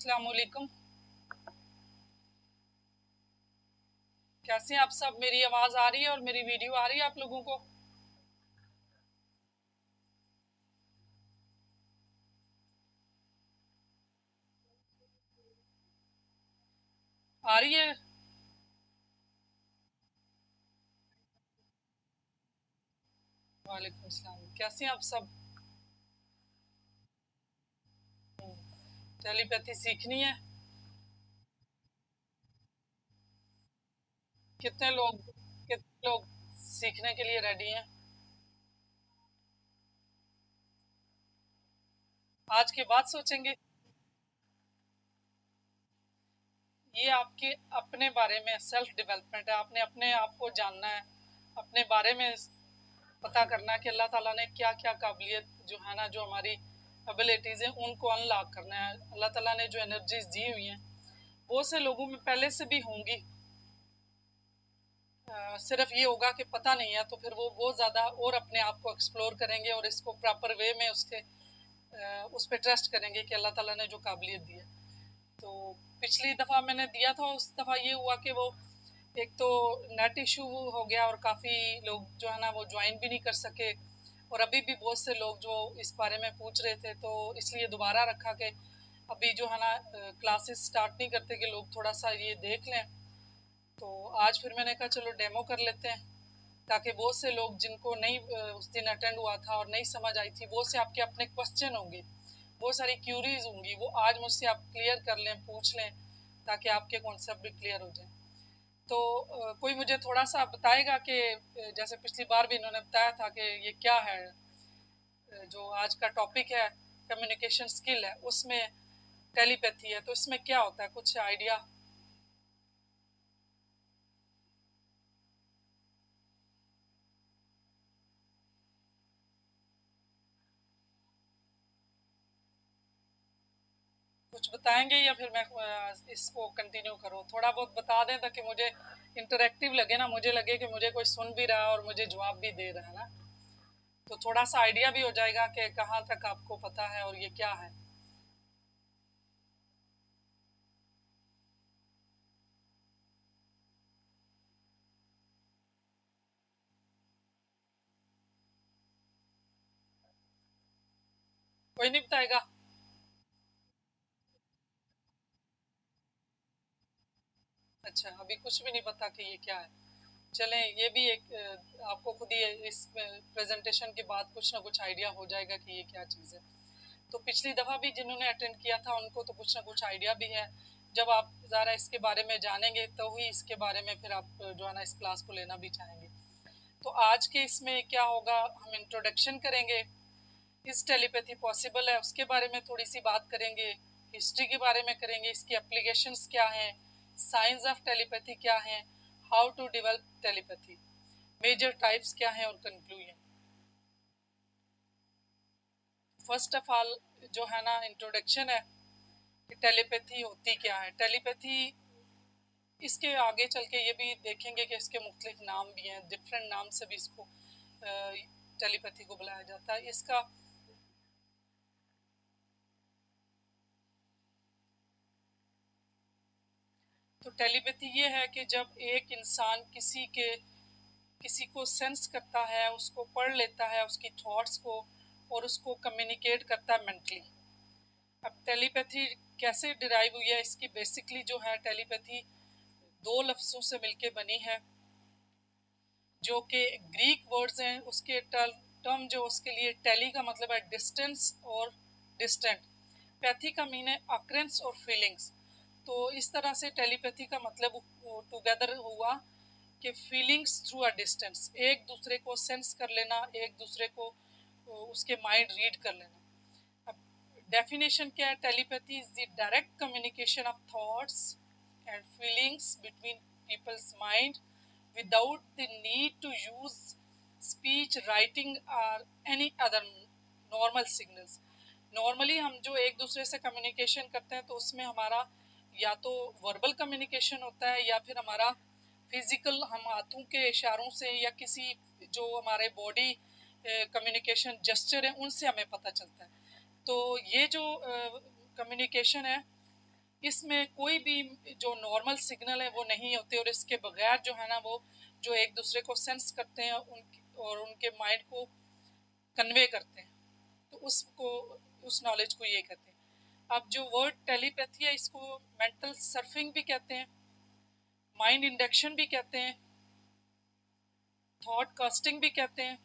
अस्सलाम वालेकुम। कैसे हैं आप सब? मेरी आवाज़ आ रही है और मेरी वीडियो आ रही है आप लोगों को? आ रही है? वालेकुम अस्सलाम। कैसे हैं आप सब? टेलीपैथी सीखनी है? कितने लोग सीखने के लिए रेडी हैं? आज के बाद सोचेंगे? ये आपके अपने बारे में सेल्फ डेवलपमेंट है। आपने अपने आप को जानना है, अपने बारे में पता करना है कि अल्लाह ताला ने क्या क्या काबिलियत जो है ना, जो हमारी एबिलिटीज़ हैं उनको अनलॉक करना है। अल्लाह ताला ने जो एनर्जीज दी हुई हैं वो से लोगों में पहले से भी होंगी। सिर्फ ये होगा कि पता नहीं है, तो फिर वो बहुत ज़्यादा और अपने आप को एक्सप्लोर करेंगे और इसको प्रॉपर वे में उस पर ट्रस्ट करेंगे कि अल्लाह ताला ने जो काबिलियत दी है। तो पिछली दफ़ा मैंने दिया था, उस दफ़ा ये हुआ कि वो एक तो नेट इशू हो गया और काफ़ी लोग जो है ना वो ज्वाइन भी नहीं कर सके, और अभी भी बहुत से लोग जो इस बारे में पूछ रहे थे, तो इसलिए दोबारा रखा कि अभी जो है ना क्लासेस स्टार्ट नहीं करते कि लोग थोड़ा सा ये देख लें। तो आज फिर मैंने कहा चलो डेमो कर लेते हैं, ताकि बहुत से लोग जिनको नहीं उस दिन अटेंड हुआ था और नहीं समझ आई थी, बहुत से आपके अपने क्वेश्चन होंगे, बहुत सारी क्यूरीज होंगी, वो आज मुझसे आप क्लियर कर लें, पूछ लें, ताकि आपके कॉन्सेप्ट भी क्लियर हो जाए। तो कोई मुझे थोड़ा सा बताएगा कि जैसे पिछली बार भी इन्होंने बताया था कि ये क्या है, जो आज का टॉपिक है कम्युनिकेशन स्किल है, उसमें टेलीपैथी है, तो इसमें क्या होता है, कुछ आइडिया? कुछ बताएंगे या फिर मैं इसको कंटिन्यू करूँ? थोड़ा बहुत बता दें ताकि मुझे इंटरेक्टिव लगे ना, मुझे लगे कि मुझे कोई सुन भी रहा है और मुझे जवाब भी दे रहा है ना, तो थोड़ा सा आइडिया भी हो जाएगा कि कहाँ तक आपको पता है और ये क्या है। कोई नहीं बताएगा? अच्छा, अभी कुछ भी नहीं पता कि ये क्या है। चलें, ये भी एक आपको खुद ही इस प्रेजेंटेशन के बाद कुछ ना कुछ आइडिया हो जाएगा कि ये क्या चीज़ है। तो पिछली दफ़ा भी जिन्होंने अटेंड किया था उनको तो कुछ ना कुछ आइडिया भी है। जब आप ज़रा इसके बारे में जानेंगे तो ही इसके बारे में फिर आप जो है ना इस क्लास को लेना भी चाहेंगे। तो आज के इसमें क्या होगा, हम इंट्रोडक्शन करेंगे, इस टेलीपैथी पॉसिबल है उसके बारे में थोड़ी सी बात करेंगे, हिस्ट्री के बारे में करेंगे, इसकी एप्लीकेशंस क्या हैं, साइंस ऑफ टेलीपैथी क्या हैं, how to develop telepathy, major types क्या हैं, और कंक्लूजन। फर्स्ट ऑफ ऑल जो है ना इंट्रोडक्शन है कि टेलीपैथी होती क्या है। टेलीपैथी, इसके आगे चल के ये भी देखेंगे कि इसके मुख्तलिफ नाम भी हैं, डिफरेंट नाम से भी इसको टेलीपैथी को बुलाया जाता है। इसका तो टेलीपैथी ये है कि जब एक इंसान किसी को सेंस करता है, उसको पढ़ लेता है, उसकी थॉट्स को, और उसको कम्युनिकेट करता है मेंटली। अब टेलीपैथी कैसे डिराइव हुई है, इसकी बेसिकली जो है टेलीपैथी दो लफ्ज़ों से मिलके बनी है, जो कि ग्रीक वर्ड्स हैं। उसके टर्म जो उसके लिए, टेली का मतलब है डिस्टेंस और डिस्टेंट, पैथी का मीन है अक्रेंस और फीलिंग्स। तो इस तरह से टेलीपैथी का मतलब टुगेदर हुआ कि फीलिंग्स थ्रू अ डिस्टेंस, एक दूसरे को सेंस कर लेना, एक दूसरे को उसके माइंड रीड कर लेना। अब डेफिनेशन क्या है, telepathy is the direct communication of thoughts and feelings between people's mind without the need to use speech, writing or any other normal signals। Normally हम जो एक दूसरे से कम्युनिकेशन करते हैं तो उसमें हमारा या तो वर्बल कम्युनिकेशन होता है, या फिर हमारा फिजिकल, हम हाथों के इशारों से या किसी जो हमारे बॉडी कम्युनिकेशन जेस्चर है उनसे हमें पता चलता है। तो ये जो कम्युनिकेशन है इसमें कोई भी जो नॉर्मल सिग्नल है वो नहीं होते, और इसके बगैर जो है ना वो जो एक दूसरे को सेंस करते हैं और उनके माइंड को कन्वे करते हैं, तो उसको उस नॉलेज को ये कहते हैं। अब जो वर्ड टेलीपैथी है इसको मेंटल सर्फिंग भी कहते हैं, माइंड इंडक्शन भी कहते हैं, थॉट कास्टिंग भी कहते हैं,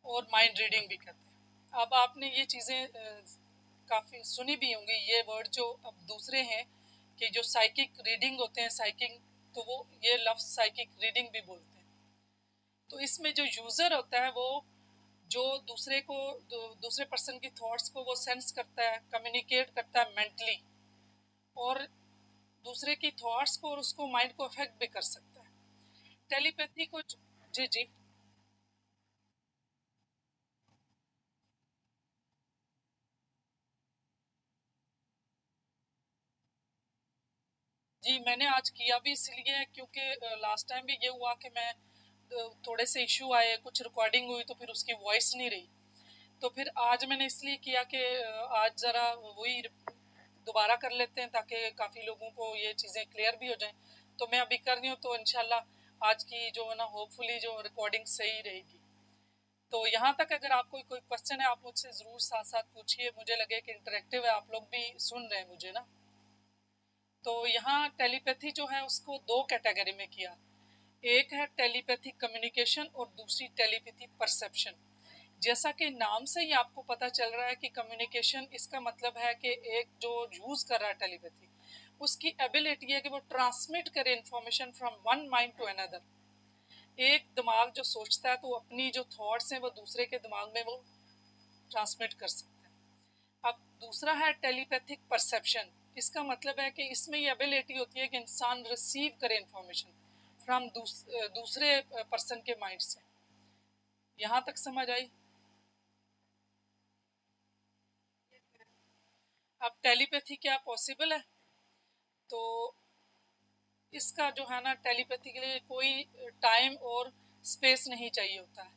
और माइंड रीडिंग भी कहते हैं। अब आपने ये चीज़ें काफ़ी सुनी भी होंगी, ये वर्ड जो अब दूसरे हैं कि जो साइकिक रीडिंग होते हैं, साइकिक, तो वो ये लफ्ज़ साइकिक रीडिंग भी बोलते हैं। तो इसमें जो यूज़र होता है वो जो दूसरे को दूसरे पर्सन की थॉट्स को वो सेंस करता है, कम्युनिकेट करता है मेंटली, और दूसरे की थॉट्स को और उसको माइंड को अफेक्ट भी कर सकता है। टेलीपैथी को जी जी जी, मैंने आज किया भी इसलिए है क्योंकि लास्ट टाइम भी ये हुआ कि मैं थोड़े से इशू आए, कुछ रिकॉर्डिंग हुई तो फिर उसकी वॉइस नहीं रही, तो फिर आज मैंने इसलिए किया कि आज ज़रा वही दोबारा कर लेते हैं ताकि काफ़ी लोगों को ये चीज़ें क्लियर भी हो जाएं। तो मैं अभी कर रही हूँ, तो इंशाल्लाह आज की जो है ना होपफुली जो रिकॉर्डिंग सही रहेगी। तो यहाँ तक अगर आपको कोई क्वेश्चन है आप मुझसे ज़रूर साथ साथ पूछिए, मुझे लगे कि इंटरेक्टिव है, आप लोग भी सुन रहे हैं मुझे ना। तो यहाँ टेलीपैथी जो है उसको दो कैटेगरी में किया, एक है टेलीपैथी कम्युनिकेशन और दूसरी टेलीपैथी परसेप्शन। जैसा कि नाम से ही आपको पता चल रहा है कि कम्युनिकेशन, इसका मतलब है कि एक जो यूज़ कर रहा है टेलीपैथी, उसकी एबिलिटी है कि वो ट्रांसमिट करे information from one mind to another. एक दिमाग जो सोचता है तो अपनी जो थॉट्स हैं वो दूसरे के दिमाग में वो ट्रांसमिट कर सकता है। अब दूसरा है टेलीपैथिक परसेप्शन। इसका मतलब है कि इसमें ये एबिलिटी होती है कि इंसान रिसीव करे इंफॉर्मेशन फ्रॉम दूसरे पर्सन के माइंड से। यहाँ तक समझ आई? अब टेलीपैथी क्या पॉसिबल है? तो इसका जो है ना टेलीपैथी के लिए कोई टाइम और स्पेस नहीं चाहिए होता है,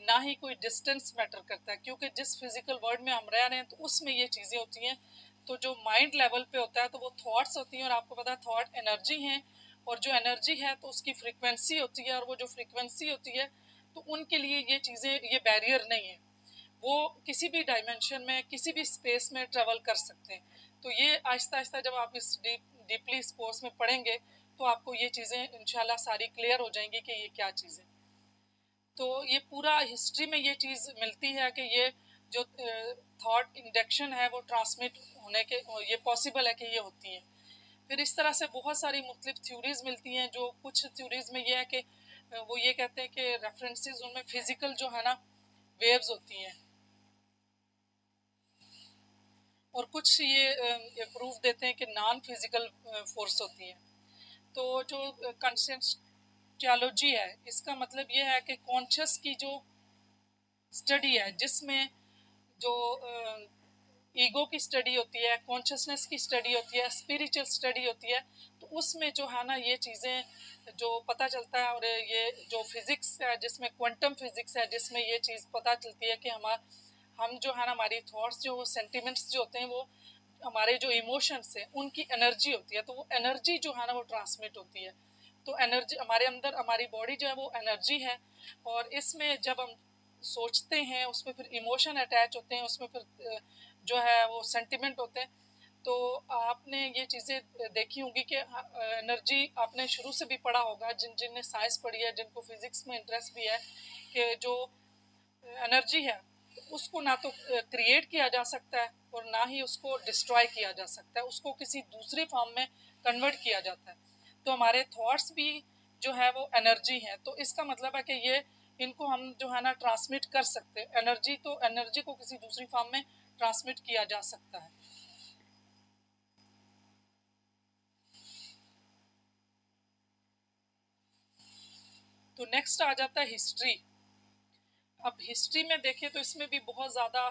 ना ही कोई डिस्टेंस मैटर करता है, क्योंकि जिस फिजिकल वर्ल्ड में हम रह रहे हैं तो उसमें ये चीज़ें होती हैं। तो जो माइंड लेवल पे होता है तो वो थॉट्स होती हैं, और आपको पता है थॉट एनर्जी हैं, और जो एनर्जी है तो उसकी फ्रीक्वेंसी होती है, और वो जो फ्रीक्वेंसी होती है तो उनके लिए ये चीज़ें, ये बैरियर नहीं है, वो किसी भी डायमेंशन में किसी भी स्पेस में ट्रेवल कर सकते हैं। तो ये आहिस्ता आहिस्ता जब आप इस डीपली इस कोर्स में पढ़ेंगे तो आपको ये चीज़ें इंशाल्लाह सारी क्लियर हो जाएंगी कि ये क्या चीज़ है। तो ये पूरा हिस्ट्री में ये चीज़ मिलती है कि ये जो थॉट इंडक्शन है वो ट्रांसमिट होने के ये पॉसिबल है कि ये होती है। फिर इस तरह से बहुत सारी मुख्तलिफ थ्योरीज मिलती हैं, जो कुछ थ्योरीज में ये है कि वो ये कहते हैं कि रेफरेंसेस उनमें फिजिकल जो है ना वेव्स होती हैं, और कुछ ये प्रूफ देते हैं कि नॉन फिजिकल फोर्स होती है। तो जो कॉन्शियसोलॉजी है इसका मतलब ये है कि कॉन्शियस की जो स्टडी है, जिसमें जो ईगो की स्टडी होती है, कॉन्शियसनेस की स्टडी होती है, स्पिरिचुअल स्टडी होती है, तो उसमें जो है ना ये चीज़ें जो पता चलता है, और ये जो फिज़िक्स है जिसमें क्वांटम फिज़िक्स है जिसमें ये चीज़ पता चलती है कि हम जो है ना हमारी थॉट्स जो सेंटिमेंट्स जो होते हैं वो हमारे जो इमोशंस हैं उनकी एनर्जी होती है, तो वो एनर्जी जो है ना वो ट्रांसमिट होती है। तो एनर्जी हमारे अंदर, हमारी बॉडी जो है वो एनर्जी है, और इसमें जब हम सोचते हैं उसमें फिर इमोशन अटैच होते हैं, उसमें फिर जो है वो सेंटिमेंट होते हैं। तो आपने ये चीज़ें देखी होंगी कि एनर्जी आपने शुरू से भी पढ़ा होगा, जिनने साइंस पढ़ी है, जिनको फिजिक्स में इंटरेस्ट भी है, कि जो एनर्जी है उसको ना तो क्रिएट किया जा सकता है और ना ही उसको डिस्ट्रॉय किया जा सकता है, उसको किसी दूसरी फॉर्म में कन्वर्ट किया जाता है। तो हमारे थॉट्स भी जो है वो एनर्जी है, तो इसका मतलब है कि ये इनको हम जो है ना ट्रांसमिट कर सकते हैं। एनर्जी, तो एनर्जी को किसी दूसरी फॉर्म में ट्रांसमिट किया जा सकता है। तो नेक्स्ट आ जाता है हिस्ट्री। अब हिस्ट्री में देखें तो इसमें भी बहुत ज़्यादा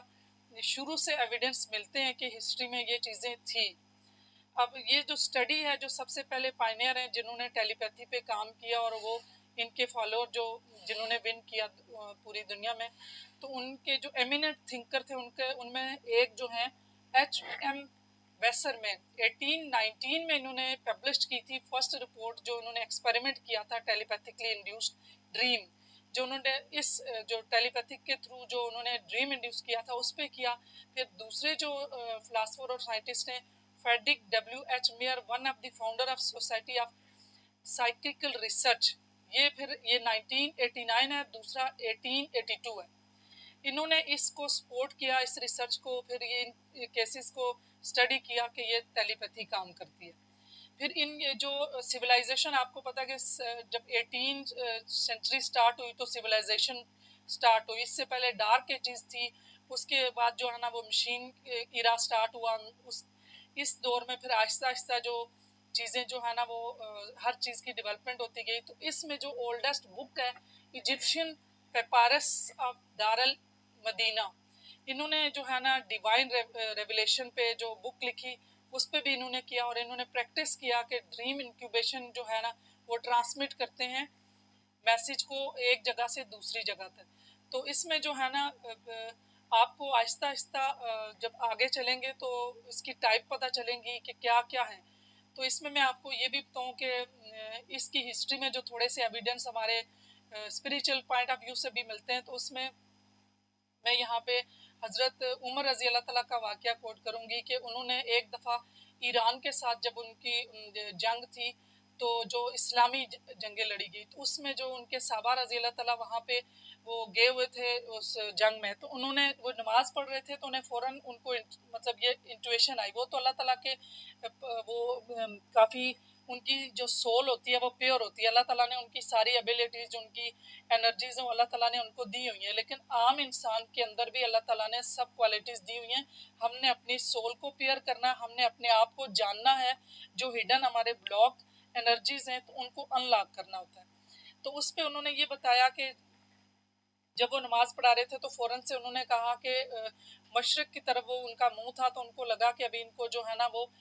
शुरू से एविडेंस मिलते हैं कि हिस्ट्री में ये चीज़ें थी। अब ये जो स्टडी है, जो सबसे पहले पायनियर हैं जिन्होंने टेलीपैथी पे काम किया, और वो इनके फॉलोअर जो जिन्होंने विन किया पूरी दुनिया में, तो उनके जो एमिनेंट थिंकर थे उनके उनमें एक जो है एच एम वेसरमैन 1819 में इन्होंने पब्लिश की थी फर्स्ट रिपोर्ट, जो उन्होंने एक्सपेरिमेंट किया था टेलीपैथिकली इंड्यूस्ड ड्रीम, जो उन्होंने इस जो टेलीपैथिक के थ्रू जो उन्होंने ड्रीम इंड्यूस किया था उस पर किया। फिर दूसरे जो फिलासफर और साइंटिस्ट हैं, Frederic W.H. Myers, one of the founder of society of psychical research, ये फिर ये 1989 है, दूसरा 1882 है। इन्होंने इसको सपोर्ट किया, इस रिसर्च को, फिर ये केसेस को स्टडी किया कि ये टेलीपैथी काम करती है। फिर इन ये जो सिविलाइजेशन, आपको पता है कि जब 18 सेंचुरी स्टार्ट हुई तो सिविलाइजेशन स्टार्ट हुई। इससे पहले डार्क एजेस थी, उसके बाद जो है ना वो मशीन इरा स्टार्ट हुआ। इस दौर में फिर आहिस्ता आहिस्ता जो चीज़ें जो है ना वो हर चीज़ की डेवलपमेंट होती गई। तो इसमें जो ओल्डेस्ट बुक है, इजिप्शियन पेपारस ऑफ दारल मदीना, इन्होंने जो है ना डिवाइन रेवलेशन पे जो बुक लिखी उस पर भी इन्होंने किया, और इन्होंने प्रैक्टिस किया कि ड्रीम इंक्यूबेशन जो है ना वो ट्रांसमिट करते हैं मैसेज को एक जगह से दूसरी जगह तक। तो इसमें जो है ना आपको आहिस्ता आहिस्ता जब आगे चलेंगे तो इसकी टाइप पता चलेंगी कि क्या क्या है। तो इसमें मैं आपको ये भी बताऊँ कि इसकी हिस्ट्री में जो थोड़े से एविडेंस हमारे स्पिरिचुअल पॉइंट ऑफ व्यू से भी मिलते हैं, तो उसमें मैं यहाँ पे हज़रत उमर रज़ी अल्लाह तआला का वाक़या कोट करूँगी कि उन्होंने एक दफ़ा ईरान के साथ जब उनकी जंग थी, तो जो इस्लामी जंगें लड़ी गई, तो उसमें जो उनके साहबा रज़ी अल्लाह तआला वहाँ पे वो गए हुए थे उस जंग में, तो उन्होंने वो नमाज़ पढ़ रहे थे, तो उन्हें फ़ौरन उनको मतलब ये इंट्यूशन आई। वो तो अल्लाह ताला के वो काफ़ी उनकी जो सोल होती है वो प्योर होती है। अल्लाह ताला ने उनकी सारी एबिलिटीज़, उनकी एनर्जीज़ हैं, अल्लाह ताला ने उनको दी हुई हैं। लेकिन आम इंसान के अंदर भी अल्लाह ताला ने सब क्वालिटीज़ दी हुई हैं। हमने अपनी सोल को प्योर करना है, हमने अपने आप को जानना है, जो हिडन हमारे ब्लॉक एनर्जीज़ हैं तो उनको अनलॉक करना होता है। तो उस पर उन्होंने ये बताया कि जब वो नमाज़ पढ़ा रहे थे तो फ़ौरन से उन्होंने कहा कि मशरिक़ की तरफ वो उनका मुंह था, तो उनको लगा कि अभी इनको जो है ना वो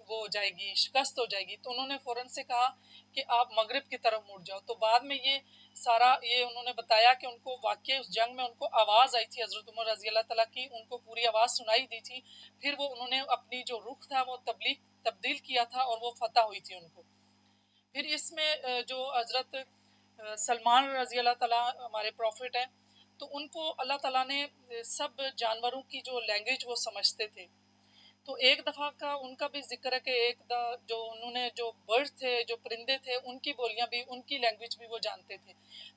हो जाएगी, शिकस्त हो जाएगी। तो उन्होंने फ़ौरन से कहा कि आप मगरिब की तरफ मुड़ जाओ। तो बाद में ये सारा ये उन्होंने बताया कि उनको वाक़ई उस जंग में उनको आवाज़ आई थी हज़रत उमर रज़ी अल्लाह तआला की, उनको पूरी आवाज़ सुनाई दी थी। फिर वो उन्होंने अपनी जो रुख था वो तब्दील किया था और वो फ़तह हुई थी उनको। फिर इसमें जो हज़रत सलमान रज़ी अल्लाह तआला हमारे प्रॉफिट हैं, तो उनको अल्लाह ताला ने सब जानवरों की जो लैंग्वेज वो समझते थे। तो एक दफ़ा का उनका भी ज़िक्र है कि जो उन्होंने जो बर्ड थे, जो परिंदे थे, उनकी बोलियां भी, उनकी लैंग्वेज भी वो जानते थे।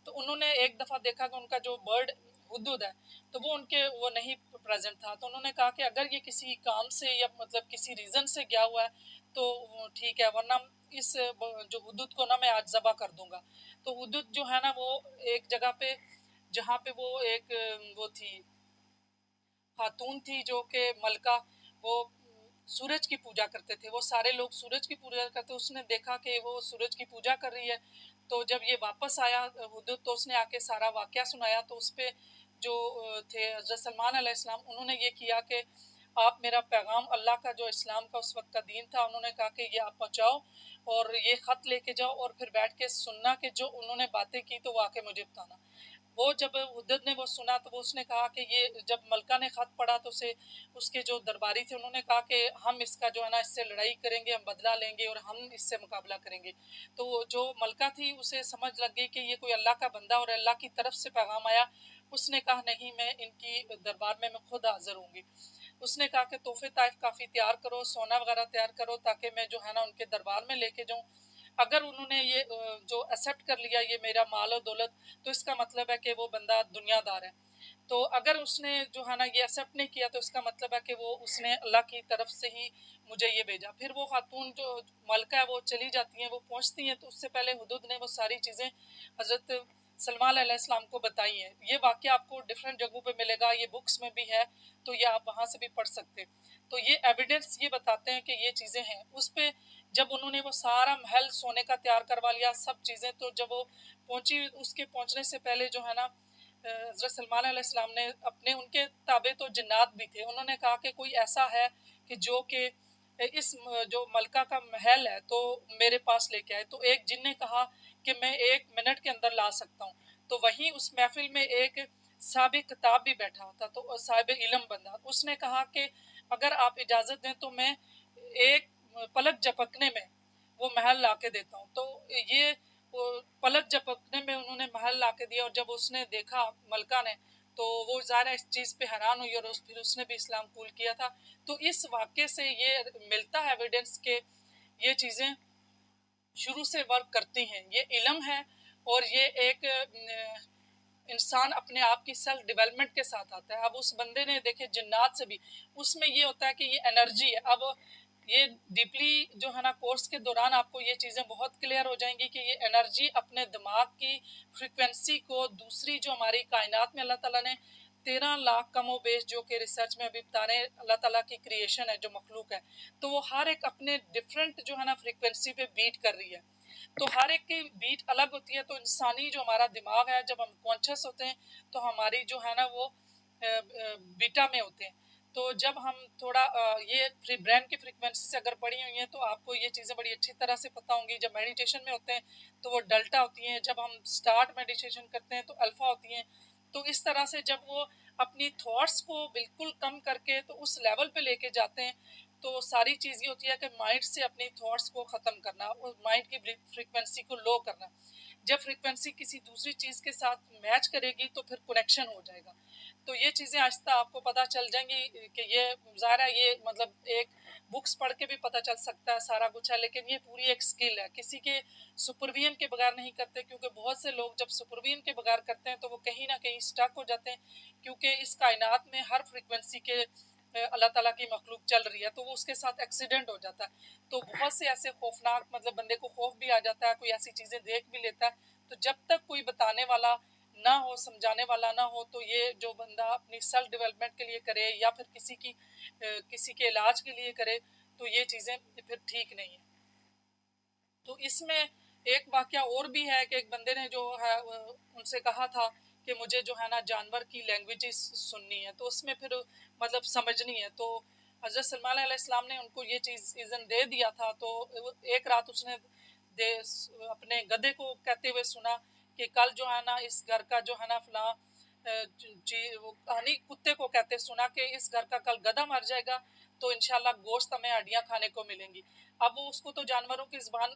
तो उन्होंने एक दफ़ा देखा कि उनका जो बर्ड हुदहुद है, तो वो उनके वो नहीं प्रेजेंट था। तो उन्होंने कहा कि अगर ये किसी काम से या मतलब किसी रीज़न से गया हुआ है तो ठीक है, वरना इस जो हुदहुद को ना मैं आज ज़बह कर दूंगा। तो हुदहुद जो है ना वो एक जगह पे, जहाँ पे वो एक वो थी खातून थी जो कि मलका, वो सूरज की पूजा करते थे। वो सारे लोग सूरज की पूजा करते, उसने देखा कि वो सूरज की पूजा कर रही है। तो जब ये वापस आया हुदहुद, तो उसने आके सारा वाक़या सुनाया। तो उस पे जो थे हज़रत सलमान अलैहिस्सलाम, उन्होंने ये किया कि आप मेरा पैगाम, अल्लाह का जो इस्लाम का उस वक्त का दीन था, उन्होंने कहा कि ये आप पहुँचाओ और ये ख़त लेके जाओ और फिर बैठ के सुनना कि जो उन्होंने बातें की तो वो आके मुझे बताना। वो जब हुदहुद ने वो सुना तो वो उसने कहा कि ये, जब मलका ने ख़त पढ़ा तो उसे उसके जो दरबारी थे उन्होंने कहा कि हम इसका जो है ना इससे लड़ाई करेंगे, हम बदला लेंगे और हम इससे मुकाबला करेंगे। तो जो मलका थी उसे समझ लग गई कि ये कोई अल्लाह का बंदा और अल्लाह की तरफ से पैगाम आया। उसने कहा नहीं, मैं इनकी दरबार में मैं खुद हाज़िर होंगी। उसने कहा कि तोहफ़े ताइफ काफ़ी तैयार करो, सोना वगैरह तैयार करो, ताकि मैं जो है ना उनके दरबार में लेके जाऊँ। अगर उन्होंने ये जो एक्सेप्ट कर लिया ये मेरा माल और दौलत, तो इसका मतलब है कि वो बंदा दुनियादार है। तो अगर उसने जो है ना ये एक्सेप्ट नहीं किया तो इसका मतलब है कि वो उसने अल्लाह की तरफ से ही मुझे ये भेजा। फिर वो खातून जो मलका है वो चली जाती हैं, वो पहुंचती हैं, तो उससे पहले हुदहुद ने वो सारी चीज़ें हज़रत सलमान अलैहिस्सलाम को बताई हैं। ये वाक़या आपको डिफरेंट जगहों पे मिलेगा, ये बुक्स में भी है, तो ये आप वहाँ से भी पढ़ सकते हैं। तो ये एविडेंस ये बताते हैं कि ये चीज़ें हैं। उस पे जब उन्होंने वो सारा महल सोने का तैयार करवा लिया, सब चीज़ें, तो जब वो पहुंची, उसके पहुंचने से पहले जो है ना हज़रत सलमान अलैहिस्सलाम ने अपने, उनके ताबे तो जिन्नात भी थे, उन्होंने कहा कि कोई ऐसा है कि जो कि इस जो मलका का महल है तो मेरे पास लेके आए। तो एक जिन ने कहा कि मैं 1 मिनट के अंदर ला सकता हूँ। तो वहीं उस महफिल में एक साहिब किताब भी बैठा होता, तो साहिब इल्म बंदा, उसने कहा कि अगर आप इजाज़त दें तो मैं एक पलक झपकने में वो महल ला के देता हूँ। तो ये पलक झपकने में उन्होंने महल ला के दिया, और जब उसने देखा मलका ने, तो वो ज़ाहिर है इस चीज़ पे हैरान हुई, और फिर उसने भी इस्लाम कबूल किया था। तो इस वाक़े से ये मिलता है एविडेंस के ये चीज़ें शुरू से वर्क करती हैं। ये इल्म है, और ये एक इंसान अपने आप की सेल्फ डेवलपमेंट के साथ आता है। अब उस बंदे ने देखे जिन्नात से भी, उसमें ये होता है कि ये एनर्जी है। अब ये डीपली जो है ना कोर्स के दौरान आपको ये चीज़ें बहुत क्लियर हो जाएंगी कि ये एनर्जी अपने दिमाग की फ्रीक्वेंसी को दूसरी जो हमारी कायनात में अल्लाह ताला ने 13 लाख कमो बेश जो कि रिसर्च में अभी बता रहे हैं अल्लाह ताला की क्रिएशन है जो मखलूक है, तो वो हर एक अपने डिफरेंट जो है ना फ्रीक्वेंसी पे बीट कर रही है। तो हर एक की बीट अलग होती है। तो इंसानी जो हमारा दिमाग है, जब हम कॉन्शियस होते हैं तो हमारी जो है ना वो बीटा में होते हैं। तो जब हम थोड़ा ये ब्रेन की फ्रीक्वेंसी से अगर पढ़ी हुई हैं तो आपको ये चीज़ें बड़ी अच्छी तरह से पता होंगी। जब मेडिटेशन में होते हैं तो वो डेल्टा होती हैं, जब हम स्टार्ट मेडिटेशन करते हैं तो अल्फा होती हैं। तो इस तरह से जब वो अपनी थॉट्स को बिल्कुल कम करके तो उस लेवल पे लेके जाते हैं, तो सारी चीज़ ये होती है कि माइंड से अपनी थॉट्स को ख़त्म करना और माइंड की फ्रीक्वेंसी को लो करना। जब फ्रीक्वेंसी किसी दूसरी चीज़ के साथ मैच करेगी तो फिर कनेक्शन हो जाएगा। तो ये चीज़ें आहिस्ता आपको पता चल जाएंगी कि ये ज़ाहिर है, ये मतलब एक बुक्स पढ़ के भी पता चल सकता है सारा कुछ है, लेकिन ये पूरी एक स्किल है, किसी के सुपरविजन के बगैर नहीं करते। क्योंकि बहुत से लोग जब सुपरविजन के बगैर करते हैं तो वो कहीं ना कहीं स्टक हो जाते हैं, क्योंकि इस कायनात में हर फ्रीक्वेंसी के अल्लाह ताला की मखलूक चल रही है, तो वो उसके साथ एक्सीडेंट हो जाता है। तो बहुत से ऐसे खौफनाक, मतलब बंदे को खौफ भी आ जाता है, कोई ऐसी चीज़ें देख भी लेता है। तो जब तक कोई बताने वाला ना हो, समझाने वाला ना हो, तो ये जो बंदा अपनी सेल्फ डेवलपमेंट के लिए करे या फिर किसी के इलाज के लिए करे, तो ये चीज़ें फिर ठीक नहीं है। तो इसमें एक वाक़या और भी है कि एक बंदे ने जो है उनसे कहा था कि मुझे जो है ना जानवर की लैंग्वेजेस सुननी है, तो उसमें फिर मतलब समझनी है। तो हज़रत सलमान अलैहिस्सलाम ने उनको ये चीज़ इज़्न दे दिया था। तो एक रात उसने अपने गधे को कहते हुए सुना कि कल जो है ना इस घर का जो है ना फलां वो कहानी कुत्ते को कहते सुना कि इस घर का कल गधा मर जाएगा, तो इंशाल्लाह गोश्त हमें हड्डियाँ खाने को मिलेंगी। अब वो उसको तो जानवरों की ज़ुबान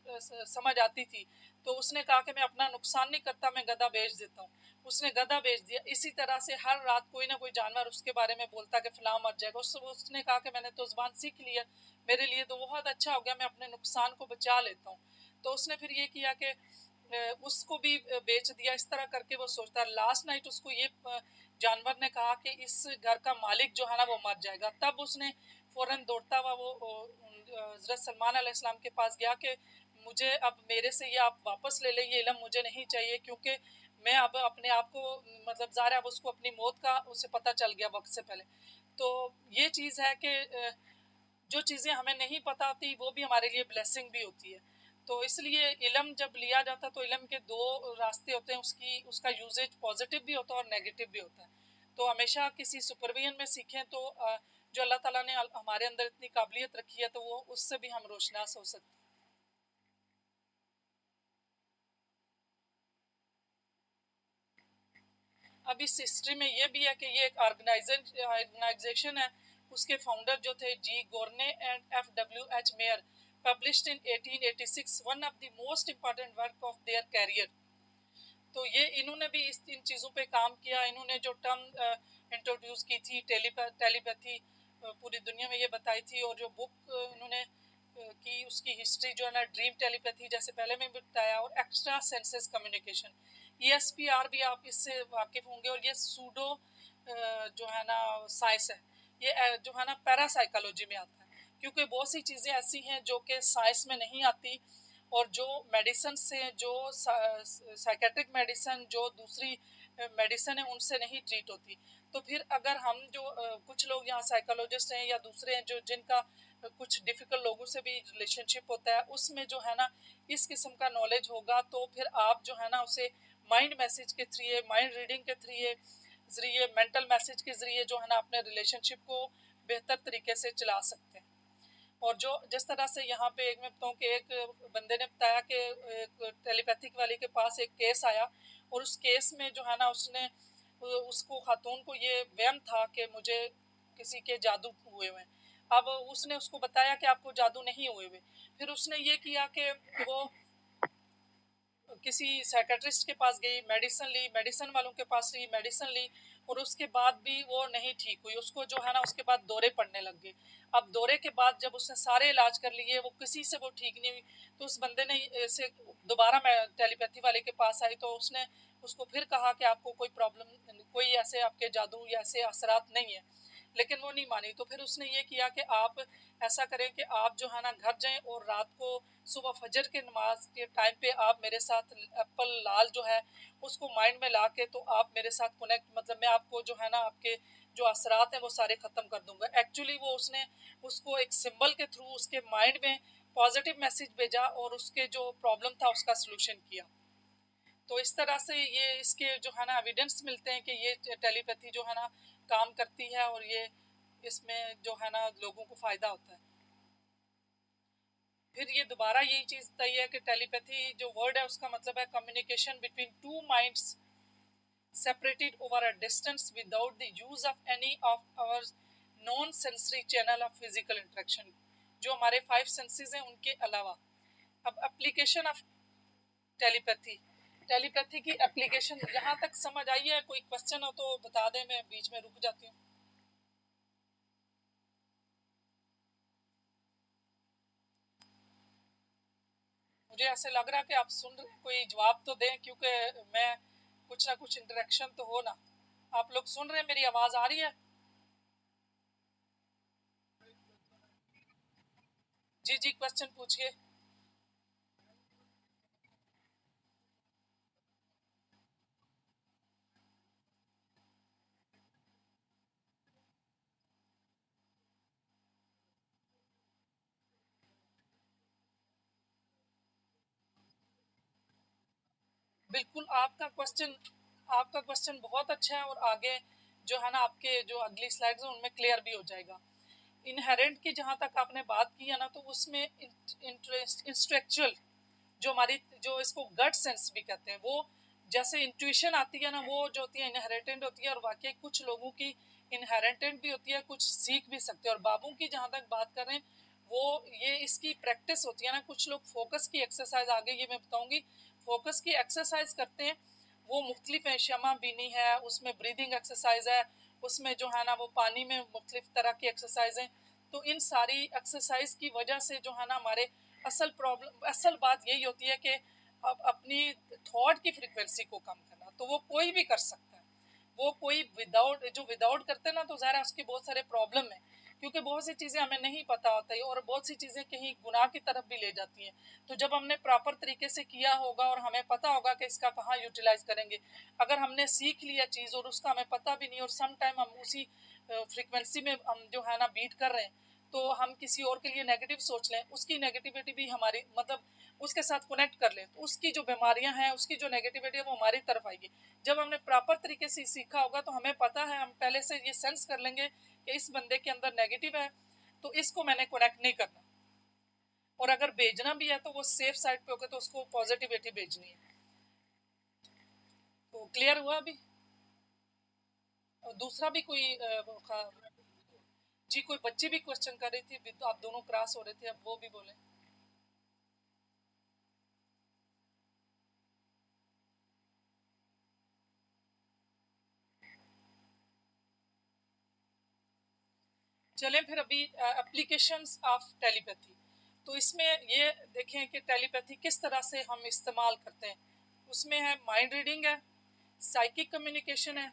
समझ आती थी, तो उसने कहा कि मैं अपना नुकसान नहीं करता, मैं गधा बेच देता हूँ। उसने गधा बेच दिया। इसी तरह से हर रात कोई ना कोई जानवर उसके बारे में बोलता कि फलां मर जाएगा। उसने कहा कि मैंने तो ज़ुबान सीख लिया, मेरे लिए तो बहुत अच्छा हो गया, मैं अपने नुकसान को बचा लेता हूँ। तो उसने फिर ये किया कि उसको भी बेच दिया। इस तरह करके वो सोचता है। लास्ट नाइट उसको ये जानवर ने कहा कि इस घर का मालिक जो है ना वो मर जाएगा। तब उसने फ़ौरन दौड़ता हुआ वो हज़रत सलमान अलैहिस्सलाम के पास गया कि मुझे अब मेरे से ये आप वापस ले लें, ये इल्म मुझे नहीं चाहिए, क्योंकि मैं अब अपने आप को मतलब ज़ाहिर है अब उसको अपनी मौत का उसे पता चल गया वक्त से पहले। तो ये चीज़ है कि जो चीज़ें हमें नहीं पता होती वो भी हमारे लिए ब्लेसिंग भी होती है। तो इसलिए इल्म जब लिया जाता है तो इल्म के दो रास्ते होते हैं, उसका यूजेज पॉजिटिव भी होता है और नेगेटिव भी होता है। तो हमेशा किसी सुपरविजन में सीखें तो जो अल्लाह ताला ने हमारे अंदर इतनी काबिलियत रखी है, तो वो उससे भी हम रोशनास हो सकते हैं। अब इस हिस्ट्री में ये भी है कि ये एक ऑर्गेनाइजेशन है। उसके फाउंडर जो थे G Gurney and FWH Myers published in 1886 one of the most important work of their career. तो ये इन्होंने भी इन चीज़ों पे काम किया। इन्होंने जो टर्म इंट्रोड्यूस की थी टेलीपैथी, पूरी दुनिया में ये बताई थी। और जो बुक इन्होंने की उसकी हिस्ट्री जो है ना ड्रीम टेलीपैथी, जैसे पहले में बताया, और एक्स्ट्रा सेंसेस कम्युनिकेशन, ESPR भी आप इससे वाकिफ होंगे। और ये सूडो जो है ना साइंस है, ये जो है ना पैरासाइकोलॉजी में आता है, क्योंकि बहुत सी चीज़ें ऐसी हैं जो कि साइंस में नहीं आती, और जो मेडिसिन से, जो साइकेट्रिक मेडिसिन, जो दूसरी मेडिसिन है, उनसे नहीं ट्रीट होती। तो फिर अगर हम जो कुछ लोग यहाँ साइकोलॉजिस्ट हैं या दूसरे हैं जो जिनका कुछ डिफ़िकल्ट लोगों से भी रिलेशनशिप होता है, उसमें जो है ना इस किस्म का नॉलेज होगा, तो फिर आप जो है ना उसे माइंड मैसेज के थ्रू, माइंड रीडिंग के ज़रिए, मेंटल मैसेज के ज़रिए जो है ना अपने रिलेशनशिप को बेहतर तरीके से चला सकते हैं। और जो जिस तरह से यहाँ पे एक मैं बताऊँ कि एक बंदे ने बताया कि एक टेलीपैथिक वाले के पास एक केस आया, और उस केस में जो है ना उसने उसको खातून को ये वहम था कि मुझे किसी के जादू हुए हुए हैं। अब उसने उसको बताया कि आपको जादू नहीं हुए हुए। फिर उसने ये किया कि वो किसी साइकेट्रिस्ट के पास गई, मेडिसिन ली, मेडिसिन वालों के पास ली, मेडिसिन ली, और उसके बाद भी वो नहीं ठीक हुई। उसको जो है ना उसके बाद दौरे पड़ने लग गए। अब दौरे के बाद जब उसने सारे इलाज कर लिए, वो किसी से वो ठीक नहीं हुई, तो उस बंदे ने ऐसे दोबारा मैं टेलीपैथी वाले के पास आई, तो उसने उसको फिर कहा कि आपको कोई प्रॉब्लम, कोई ऐसे आपके जादू या ऐसे असरात नहीं है, लेकिन वो नहीं मानी। तो फिर उसने ये किया कि आप ऐसा करें कि आप जो है ना घर जाएं और रात को सुबह फजर के नमाज के टाइम पे आप मेरे साथ एप्पल लाल जो है उसको माइंड में ला के, तो आप मेरे साथ कनेक्ट, मतलब मैं आपको जो है ना आपके जो असरात हैं वो सारे ख़त्म कर दूंगा। एक्चुअली वो उसने उसको एक सिंबल के थ्रू उसके माइंड में पॉजिटिव मैसेज भेजा और उसके जो प्रॉब्लम था उसका सोल्यूशन किया। तो इस तरह से ये इसके जो है ना एविडेंस मिलते हैं कि ये टेलीपैथी जो है ना काम करती है, और ये इसमें जो है ना लोगों को फ़ायदा होता है। फिर ये दोबारा यही चीज़ बताई है कि टेलीपैथी जो वर्ड है उसका मतलब है communication between two minds separated over a distance without the use of any of our non sensory channel of physical interaction, जो हमारे 5 senses हैं उनके अलावा। अब एप्लीकेशन ऑफ टेलीपैथी, टेलीपैथी की एप्लीकेशन यहाँ तक समझ आई है? कोई क्वेश्चन हो तो बता दें, मैं बीच में रुक जाती हूँ। मुझे ऐसे लग रहा है कि आप सुन रहे हैं, कोई जवाब तो दें, क्योंकि मैं कुछ ना कुछ इंटरेक्शन तो हो ना। आप लोग सुन रहे हैं, मेरी आवाज़ आ रही है? जी जी, क्वेश्चन पूछिए। बिल्कुल, आपका क्वेश्चन बहुत अच्छा है, और आगे जो है ना आपके जो अगली स्लाइड्स हैं उनमें क्लियर भी हो जाएगा। इनहेरेंट की जहाँ तक आपने बात की है ना, तो उसमें इंस्ट्रक्चुअल जो हमारी, जो इसको गट सेंस भी कहते हैं, वो जैसे इंट्यूशन आती है ना, वो जो होती है इनहेरिटेंट होती है, और वाकई कुछ लोगों की इनहेरिटेंट भी होती है, कुछ सीख भी सकते हैं। और बाबू की जहाँ तक बात कर रहे हैं, वो ये इसकी प्रैक्टिस होती है ना। कुछ लोग फोकस की एक्सरसाइज, आगे ये मैं बताऊंगी, फोकस की एक्सरसाइज करते हैं, वो मुख्तलिफ है, शमा बीनी है, उसमें ब्रीदिंग एक्सरसाइज है, उसमें जो है ना वो पानी में मुख्तलिफ तरह की एक्सरसाइज हैं। तो इन सारी एक्सरसाइज की वजह से जो है ना हमारे असल बात यही होती है कि अब अपनी थॉट की फ्रीक्वेंसी को कम करना, तो वो कोई भी कर सकता है। वो कोई विदाउट करते ना, तो ज़ाहिर है उसकी बहुत सारे प्रॉब्लम है, क्योंकि बहुत सी चीज़ें हमें नहीं पता होता है, और बहुत सी चीज़ें कहीं गुनाह की तरफ भी ले जाती हैं। तो जब हमने प्रॉपर तरीके से किया होगा और हमें पता होगा कि इसका कहाँ यूटिलाइज करेंगे, अगर हमने सीख लिया चीज़ और उसका हमें पता भी नहीं, और सम टाइम हम उसी फ्रीक्वेंसी में हम जो है ना बीट कर रहे हैं, तो हम किसी और के लिए नेगेटिव सोच लें, उसकी नेगेटिविटी भी हमारी, मतलब उसके साथ कनेक्ट कर लें, तो उसकी जो बीमारियां हैं, उसकी जो नेगेटिविटी है वो हमारी तरफ आएगी। जब हमने प्रॉपर तरीके से सीखा होगा तो हमें पता है, हम पहले से ये सेंस कर लेंगे कि इस बंदे के अंदर नेगेटिव है, तो इसको मैंने कनेक्ट नहीं करना, और अगर भेजना भी है तो वो सेफ साइड पे होगा, तो उसको पॉजिटिविटी भेजनी है। तो क्लियर हुआ अभी? और दूसरा भी कोई जी, कोई बच्ची भी क्वेश्चन कर रही थी, तो आप दोनों क्रॉस हो रहे थे, अब वो भी बोले। चलें फिर अभी एप्लीकेशंस ऑफ टेलीपैथी। तो इसमें ये देखें कि टेलीपैथी किस तरह से हम इस्तेमाल करते हैं। उसमें है माइंड रीडिंग है, साइकिक कम्युनिकेशन है,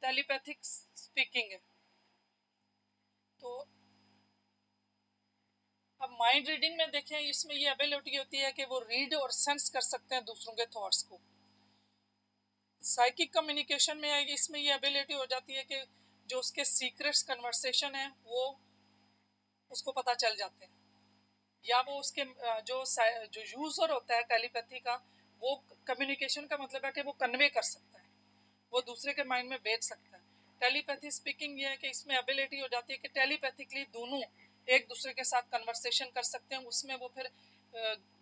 टेलीपैथिक स्पीकिंग है। तो अब माइंड रीडिंग में देखें, इसमें ये एबिलिटी होती है कि वो रीड और सेंस कर सकते हैं दूसरों के थॉट्स को। साइकिक कम्युनिकेशन में आएगी, इसमें ये एबिलिटी हो जाती है कि जो उसके सीक्रेट्स कन्वर्सेशन है वो उसको पता चल जाते हैं, या वो उसके जो यूज़र होता है टेलीपैथी का, वो कम्युनिकेशन का मतलब है कि वो कन्वे कर सकता है, वो दूसरे के माइंड में भेज सकता है। टेलीपैथी स्पीकिंग ये है कि इसमें एबिलिटी हो जाती है कि टेलीपैथिकली दोनों एक दूसरे के साथ कन्वर्सेशन कर सकते हैं। उसमें वो फिर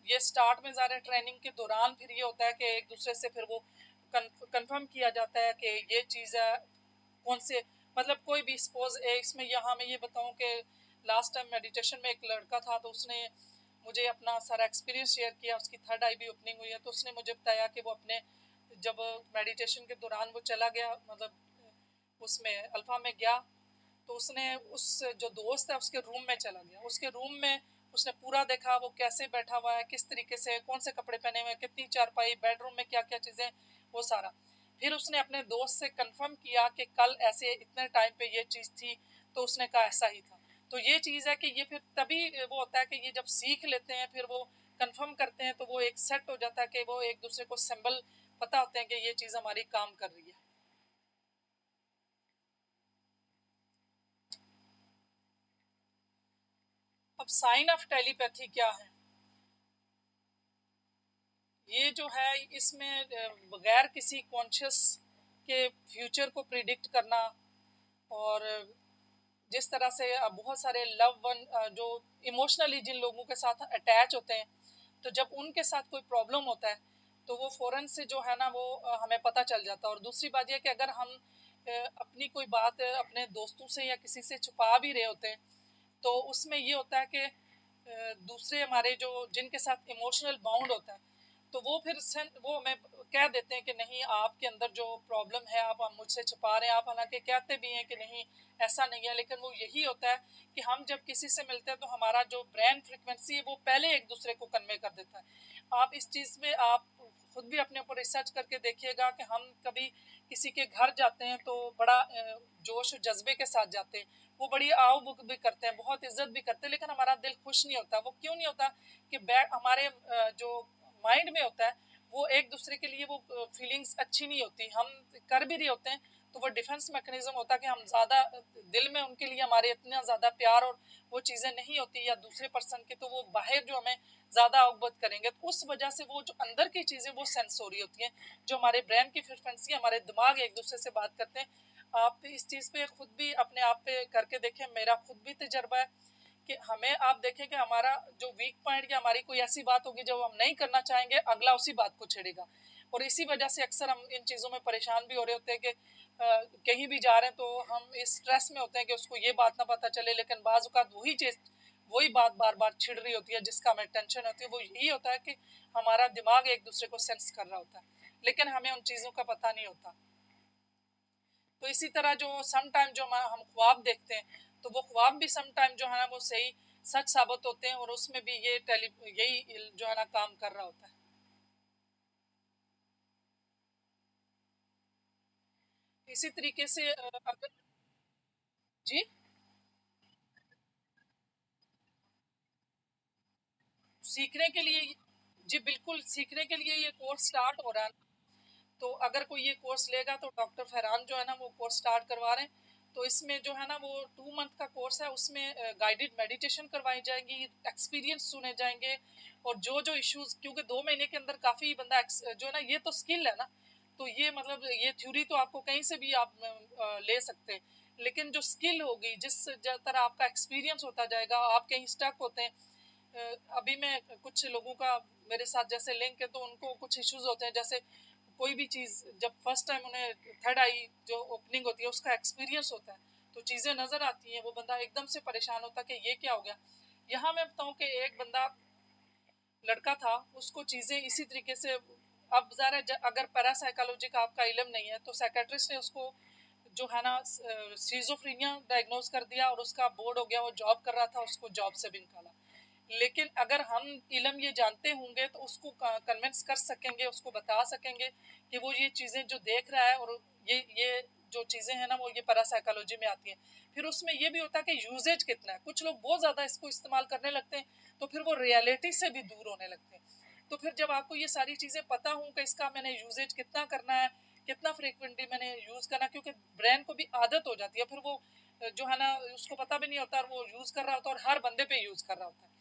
ये स्टार्ट में ज़्यादा ट्रेनिंग के दौरान फिर ये होता है कि एक दूसरे से फिर वो कंफर्म किया जाता है कि ये चीज़ है कौन से, मतलब कोई भी सपोज इसमें यहाँ मैं ये बताऊँ कि लास्ट टाइम मेडिटेशन में एक लड़का था, तो उसने मुझे अपना सारा एक्सपीरियंस शेयर किया। उसकी थर्ड आई भी ओपनिंग हुई है, तो उसने मुझे बताया कि वो अपने जब मेडिटेशन के दौरान वो चला गया, मतलब उसमें अल्फा में गया, तो उसने उस जो दोस्त है उसके रूम में चला गया। उसके रूम में उसने पूरा देखा वो कैसे बैठा हुआ है, किस तरीके से, कौन से कपड़े पहने हुए हैं, कितनी चारपाई, बेडरूम में क्या क्या चीज़ें, वो सारा। फिर उसने अपने दोस्त से कंफर्म किया कि कल ऐसे इतने टाइम पे ये चीज़ थी, तो उसने कहा ऐसा ही था। तो ये चीज़ है कि ये फिर तभी वो होता है कि ये जब सीख लेते हैं, फिर वो कंफर्म करते हैं, तो वो एक सेट हो जाता है कि वो एक दूसरे को सिंबल पता होते हैं कि ये चीज़ हमारी काम कर रही है। अब साइन ऑफ टेलीपैथी क्या है? ये जो है इसमें बगैर किसी कॉन्शियस के फ्यूचर को प्रिडिक्ट करना, और जिस तरह से बहुत सारे लव वन जो इमोशनली जिन लोगों के साथ अटैच होते हैं, तो जब उनके साथ कोई प्रॉब्लम होता है तो वो फ़ौरन से जो है ना वो हमें पता चल जाता है। और दूसरी बात यह कि अगर हम अपनी कोई बात अपने दोस्तों से या किसी से छुपा भी रहे होते हैं, तो उसमें ये होता है कि दूसरे हमारे जो जिनके साथ इमोशनल बाउंड होता है, तो वो फिर वो हमें कह देते हैं कि नहीं, आपके अंदर जो प्रॉब्लम है आप मुझसे छुपा रहे हैं। आप हालांकि कहते भी हैं कि नहीं ऐसा नहीं है, लेकिन वो यही होता है कि हम जब किसी से मिलते हैं तो हमारा जो ब्रेन फ्रिक्वेंसी है वो पहले एक दूसरे को कन्वे कर देता है। आप इस चीज़ में आप खुद भी अपने ऊपर रिसर्च करके देखिएगा कि हम कभी किसी के घर जाते हैं तो बड़ा जोश जज्बे के साथ जाते हैं, वो बड़ी आओ बुक भी करते हैं, बहुत इज्जत भी करते हैं, लेकिन हमारा दिल खुश नहीं होता। वो क्यों नहीं होता? कि बैक हमारे जो माइंड में होता है वो एक दूसरे के लिए वो फीलिंग्स अच्छी नहीं होती। हम कर भी रहे होते हैं तो वो डिफेंस मैकेनिज्म होता है कि हम ज़्यादा दिल में उनके लिए हमारे इतना ज़्यादा प्यार और वो चीज़ें नहीं होती या दूसरे पर्सन की, तो वो बाहर जो हमें ज़्यादा अवगत करेंगे, तो उस वजह से वो जो अंदर की चीज़ें वो सेंस हो रही होती हैं, जो हमारे ब्रेन की फ्रिक्वेंसी, हमारे दिमाग एक दूसरे से बात करते हैं। आप इस चीज़ पे खुद भी अपने आप पे करके देखें। मेरा खुद भी तजर्बा है कि हमें, आप देखें कि हमारा जो वीक पॉइंट या हमारी कोई ऐसी बात होगी जो हम नहीं करना चाहेंगे, अगला उसी बात को छेड़ेगा। और इसी वजह से अक्सर हम इन चीज़ों में परेशान भी हो रहे होते हैं कि कहीं भी जा रहे हैं तो हम इस स्ट्रेस में होते हैं कि उसको ये बात ना पता चले, लेकिन बाज़ औक़ात वही चीज़, वही बात बार बार छिड़ रही होती है जिसका हमें टेंशन होती है। वो यही होता है कि हमारा दिमाग एक दूसरे को सेंस कर रहा होता है, लेकिन हमें उन चीज़ों का पता नहीं होता। तो इसी तरह जो सम टाइम जो हम ख्वाब देखते हैं, तो वो ख्वाब भी सम टाइम जो है ना वो सही सच साबित होते हैं, और उसमें भी ये यही जो है ना काम कर रहा होता है। इसी तरीके से अगर जी सीखने के लिए, जी बिल्कुल सीखने के लिए ये कोर्स स्टार्ट हो रहा है। तो अगर कोई ये कोर्स लेगा तो डॉक्टर फरहान जो है ना वो कोर्स स्टार्ट करवा रहे हैं। तो इसमें जो है ना वो 2 मंथ का कोर्स है, उसमें गाइडेड मेडिटेशन करवाई जाएगी, एक्सपीरियंस सुने जाएंगे, और जो जो इश्यूज, क्योंकि 2 महीने के अंदर काफ़ी बंदा जो है ना, ये तो स्किल है ना, तो ये मतलब ये थ्योरी तो आपको कहीं से भी आप ले सकते हैं, लेकिन जो स्किल होगी, जिस तरह आपका एक्सपीरियंस होता जाएगा, आप कहीं स्टक होते हैं। अभी मैं कुछ लोगों का मेरे साथ जैसे लिंक है, तो उनको कुछ इश्यूज होते हैं, जैसे कोई भी चीज़ जब फर्स्ट टाइम उन्हें थर्ड आई जो ओपनिंग होती है उसका एक्सपीरियंस होता है, तो चीज़ें नज़र आती हैं, वो बंदा एकदम से परेशान होता है कि ये क्या हो गया। यहाँ मैं बताऊँ कि एक बंदा लड़का था, उसको चीज़ें इसी तरीके से, अब ज़रा अगर पैरासाइकोलॉजी का आपका इल्म नहीं है, तो साइकेट्रिस्ट ने उसको जो है ना सीजोफ्रीनिया डायग्नोज कर दिया, और उसका बोर्ड हो गया, वो जॉब कर रहा था, उसको जॉब से भी निकाला। लेकिन अगर हम इल्म ये जानते होंगे तो उसको कन्विंस कर सकेंगे, उसको बता सकेंगे कि वो ये चीज़ें जो देख रहा है, और ये जो चीज़ें हैं ना वो ये पैरासाइकोलॉजी में आती हैं। फिर उसमें ये भी होता है कि यूजेज कितना है। कुछ लोग बहुत ज़्यादा इसको इस्तेमाल करने लगते हैं, तो फिर वो रियलिटी से भी दूर होने लगते हैं। तो फिर जब आपको ये सारी चीज़ें पता हों कि इसका मैंने यूजेज कितना करना है, कितना फ्रिक्वेंटली मैंने यूज़ करना, क्योंकि ब्रेन को भी आदत हो जाती है, फिर वो जो है ना उसको पता भी नहीं होता, और वो यूज़ कर रहा होता है, और हर बंदे पे यूज़ कर रहा होता है।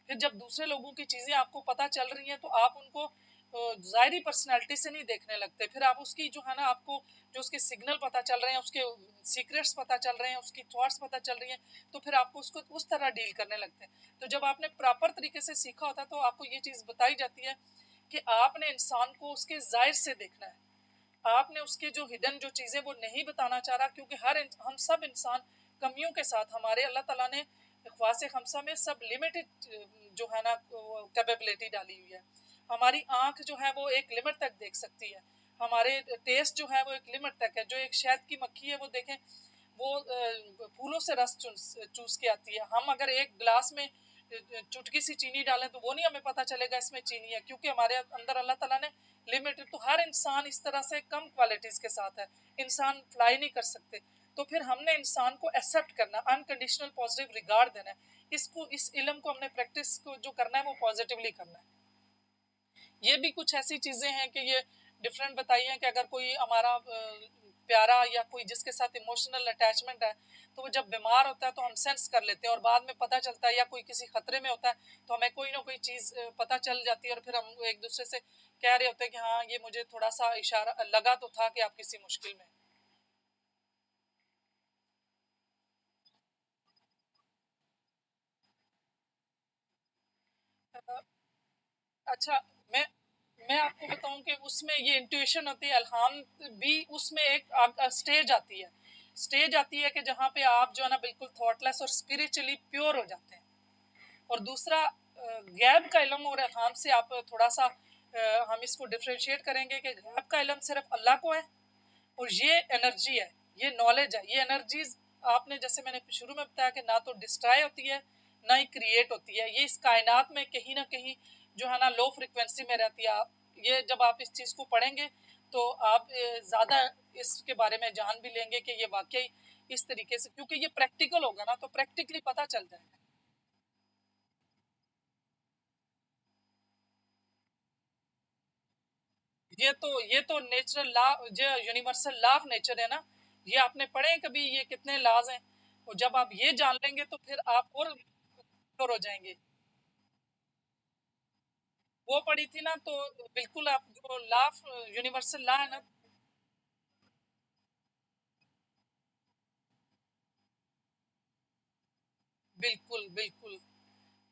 फिर जब दूसरे लोगों की चीज़ें आपको पता चल रही हैं, तो आप उनको ज़ाहिरी पर्सनैलिटी से नहीं देखने लगते। फिर आप उसकी जो है ना, आपको जो उसके सिग्नल पता चल रहे हैं, उसके सीक्रेट्स पता चल रहे हैं, उसकी थॉट्स पता चल रही हैं, तो फिर आपको उसको उस तरह डील करने लगते हैं। तो जब आपने प्रॉपर तरीके से सीखा होता है, तो आपको ये चीज़ बताई जाती है कि आपने इंसान को उसके ज़ाहिर से देखना है। आपने उसके जो हिडन जो चीज़ें वो नहीं बताना चाह रहा, क्योंकि हम सब इंसान कमियों के साथ, हमारे अल्लाह ताला ने ख्वास खमसा में सब लिमिटेड जो है ना कैपेबिलिटी डाली हुई है। हमारी आंख जो है वो एक लिमिट तक देख सकती है, हमारे टेस्ट जो है वो एक लिमिट तक है। जो एक शहद की मक्खी है वो देखें, वो फूलों से रस चूस के आती है। हम अगर एक गिलास में चुटकी सी चीनी डालें तो वो नहीं हमें पता चलेगा इसमें चीनी है, क्योंकि हमारे अंदर अल्लाह ताला ने लिमिटेड। तो हर इंसान इस तरह से कम क्वालिटीज के साथ है, इंसान फ्लाई नहीं कर सकते। तो फिर हमने इंसान को एक्सेप्ट करना, अनकंडीशनल पॉजिटिव रिगार्ड देना है। इसको, इस इल्म को हमने प्रैक्टिस को जो करना है वो पॉजिटिवली करना है। ये भी कुछ ऐसी चीजें हैं कि ये डिफरेंट बताई हैं कि अगर कोई हमारा प्यारा या कोई जिसके साथ इमोशनल अटैचमेंट है, तो वो जब बीमार होता है तो हम सेंस कर लेते हैं और बाद में पता चलता है, या कोई किसी खतरे में होता है तो हमें कोई ना कोई चीज पता चल जाती है और फिर हम एक दूसरे से कह रहे होते हैं कि हाँ ये मुझे थोड़ा सा इशारा लगा तो था कि आप किसी मुश्किल में। अच्छा, मैं आपको बताऊं कि उसमें ये इंट्यूशन होती है, अल्हाम भी उसमें एक स्टेज आती है। स्टेज आती है कि जहाँ पे आप जो है ना बिल्कुल थॉटलेस और स्पिरिचुअली प्योर हो जाते हैं। और दूसरा, गैब का इल्म और अल्हाम से आप थोड़ा सा हम इसको डिफ्रेंशिएट करेंगे कि गैब का इल्म सिर्फ अल्लाह को है, और ये एनर्जी है, ये नॉलेज है। ये एनर्जीज आपने, जैसे मैंने शुरू में बताया कि ना तो डिस्ट्रॉय होती है ना ही क्रिएट होती है, ये इस कायनात में कहीं ना कहीं जो है ना लो फ्रिक्वेंसी में रहती है। आप ये जब आप इस चीज़ को पढ़ेंगे तो आप ज़्यादा इसके बारे में जान भी लेंगे कि ये वाकई इस तरीके से, क्योंकि ये प्रैक्टिकल होगा ना तो प्रैक्टिकली पता चल जाएगा। ये तो नेचुरल लॉ, जो यूनिवर्सल लॉ ऑफ नेचर है ना, ये आपने पढ़े हैं कभी, ये कितने लॉज हैं। और जब आप ये जान लेंगे तो फिर आप और कमजोर हो जाएंगे। वो पढ़ी थी ना, तो बिल्कुल आप जो लॉ ऑफ यूनिवर्सल लॉ है ना। बिल्कुल बिल्कुल।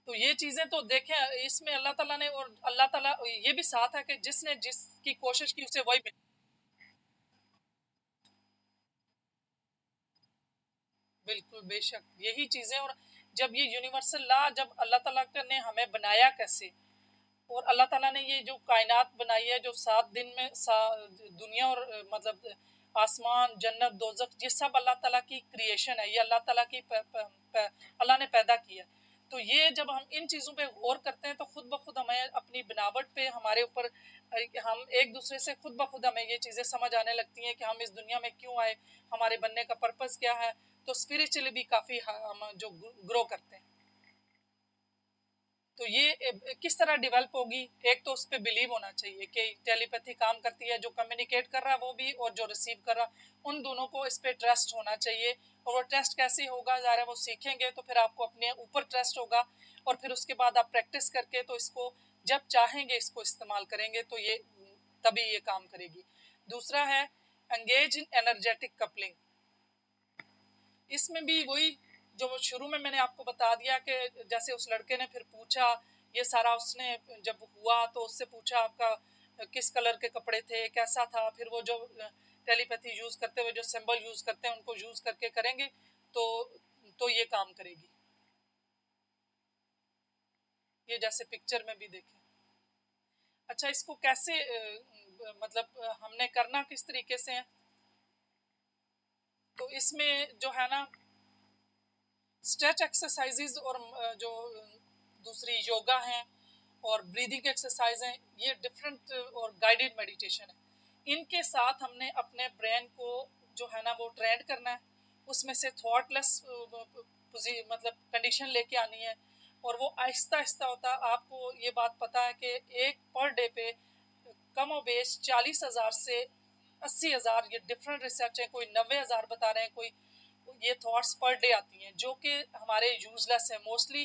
तो ये चीजें तो देखें इसमें अल्लाह ताला ने, और अल्लाह ताला ये भी साथ है कि जिसने जिसकी कोशिश की उसे वही मिला। बिल्कुल बेशक यही चीजें। और जब ये यूनिवर्सल लॉ, जब अल्लाह ताला ने हमें बनाया कैसे, और अल्लाह ताला ने ये जो कायनात बनाई है, जो 7 दिन में दुनिया और मतलब आसमान, जन्नत, दोजख, ये सब अल्लाह ताला की क्रिएशन है। ये अल्लाह ताला की अल्लाह ने पैदा किया। तो ये जब हम इन चीज़ों पे गौर करते हैं तो खुद ब खुद हमें अपनी बनावट पे, हमारे ऊपर हम एक दूसरे से खुद ब खुद हमें ये चीज़ें समझ आने लगती हैं कि हम इस दुनिया में क्यों आए, हमारे बनने का पर्पस क्या है। तो स्पिरिचुअली भी काफ़ी हम जो ग्रो करते हैं। तो ये किस तरह डेवलप होगी, एक तो उस पर बिलीव होना चाहिए कि टेलीपैथी काम करती है, जो कम्युनिकेट कर रहा है वो भी और जो रिसीव कर रहा, उन दोनों को इस पर ट्रस्ट होना चाहिए। और वो ट्रस्ट कैसे होगा, ज़रा वो सीखेंगे तो फिर आपको अपने ऊपर ट्रस्ट होगा, और फिर उसके बाद आप प्रैक्टिस करके तो इसको जब चाहेंगे इसको इस्तेमाल करेंगे तो ये तभी ये काम करेगी। दूसरा है एंगेज इन एनर्जेटिक कपलिंग। इसमें भी वही जो शुरू में मैंने आपको बता दिया कि जैसे उस लड़के ने फिर पूछा ये सारा, उसने जब हुआ तो उससे पूछा आपका किस कलर के कपड़े थे, कैसा था। फिर वो जो टेलीपैथी यूज करते हुए जो सिंबल यूज करते हैं उनको यूज करके करेंगे तो ये काम करेगी। ये जैसे पिक्चर में भी देखें। अच्छा, इसको कैसे मतलब हमने करना किस तरीके से है, तो इसमें जो है ना स्ट्रेच एक्सरसाइजेज और जो दूसरी योगा हैं और ब्रीदिंग एक्सरसाइज हैं, ये डिफरेंट और गाइडेड मेडिटेशन है। इनके साथ हमने अपने ब्रेन को जो है ना वो ट्रेंड करना है, उसमें से थॉटलेस मतलब कंडीशन लेके आनी है। और वो आहिस्ता आहिस्ता होता है। आपको ये बात पता है कि एक पर डे पे कम और बेश 40,000 से 80,000, ये डिफरेंट रिसर्च है, कोई 90,000 बता रहे हैं, कोई ये थॉट्स पर डे आती हैं जो कि हमारे यूजलेस है। मोस्टली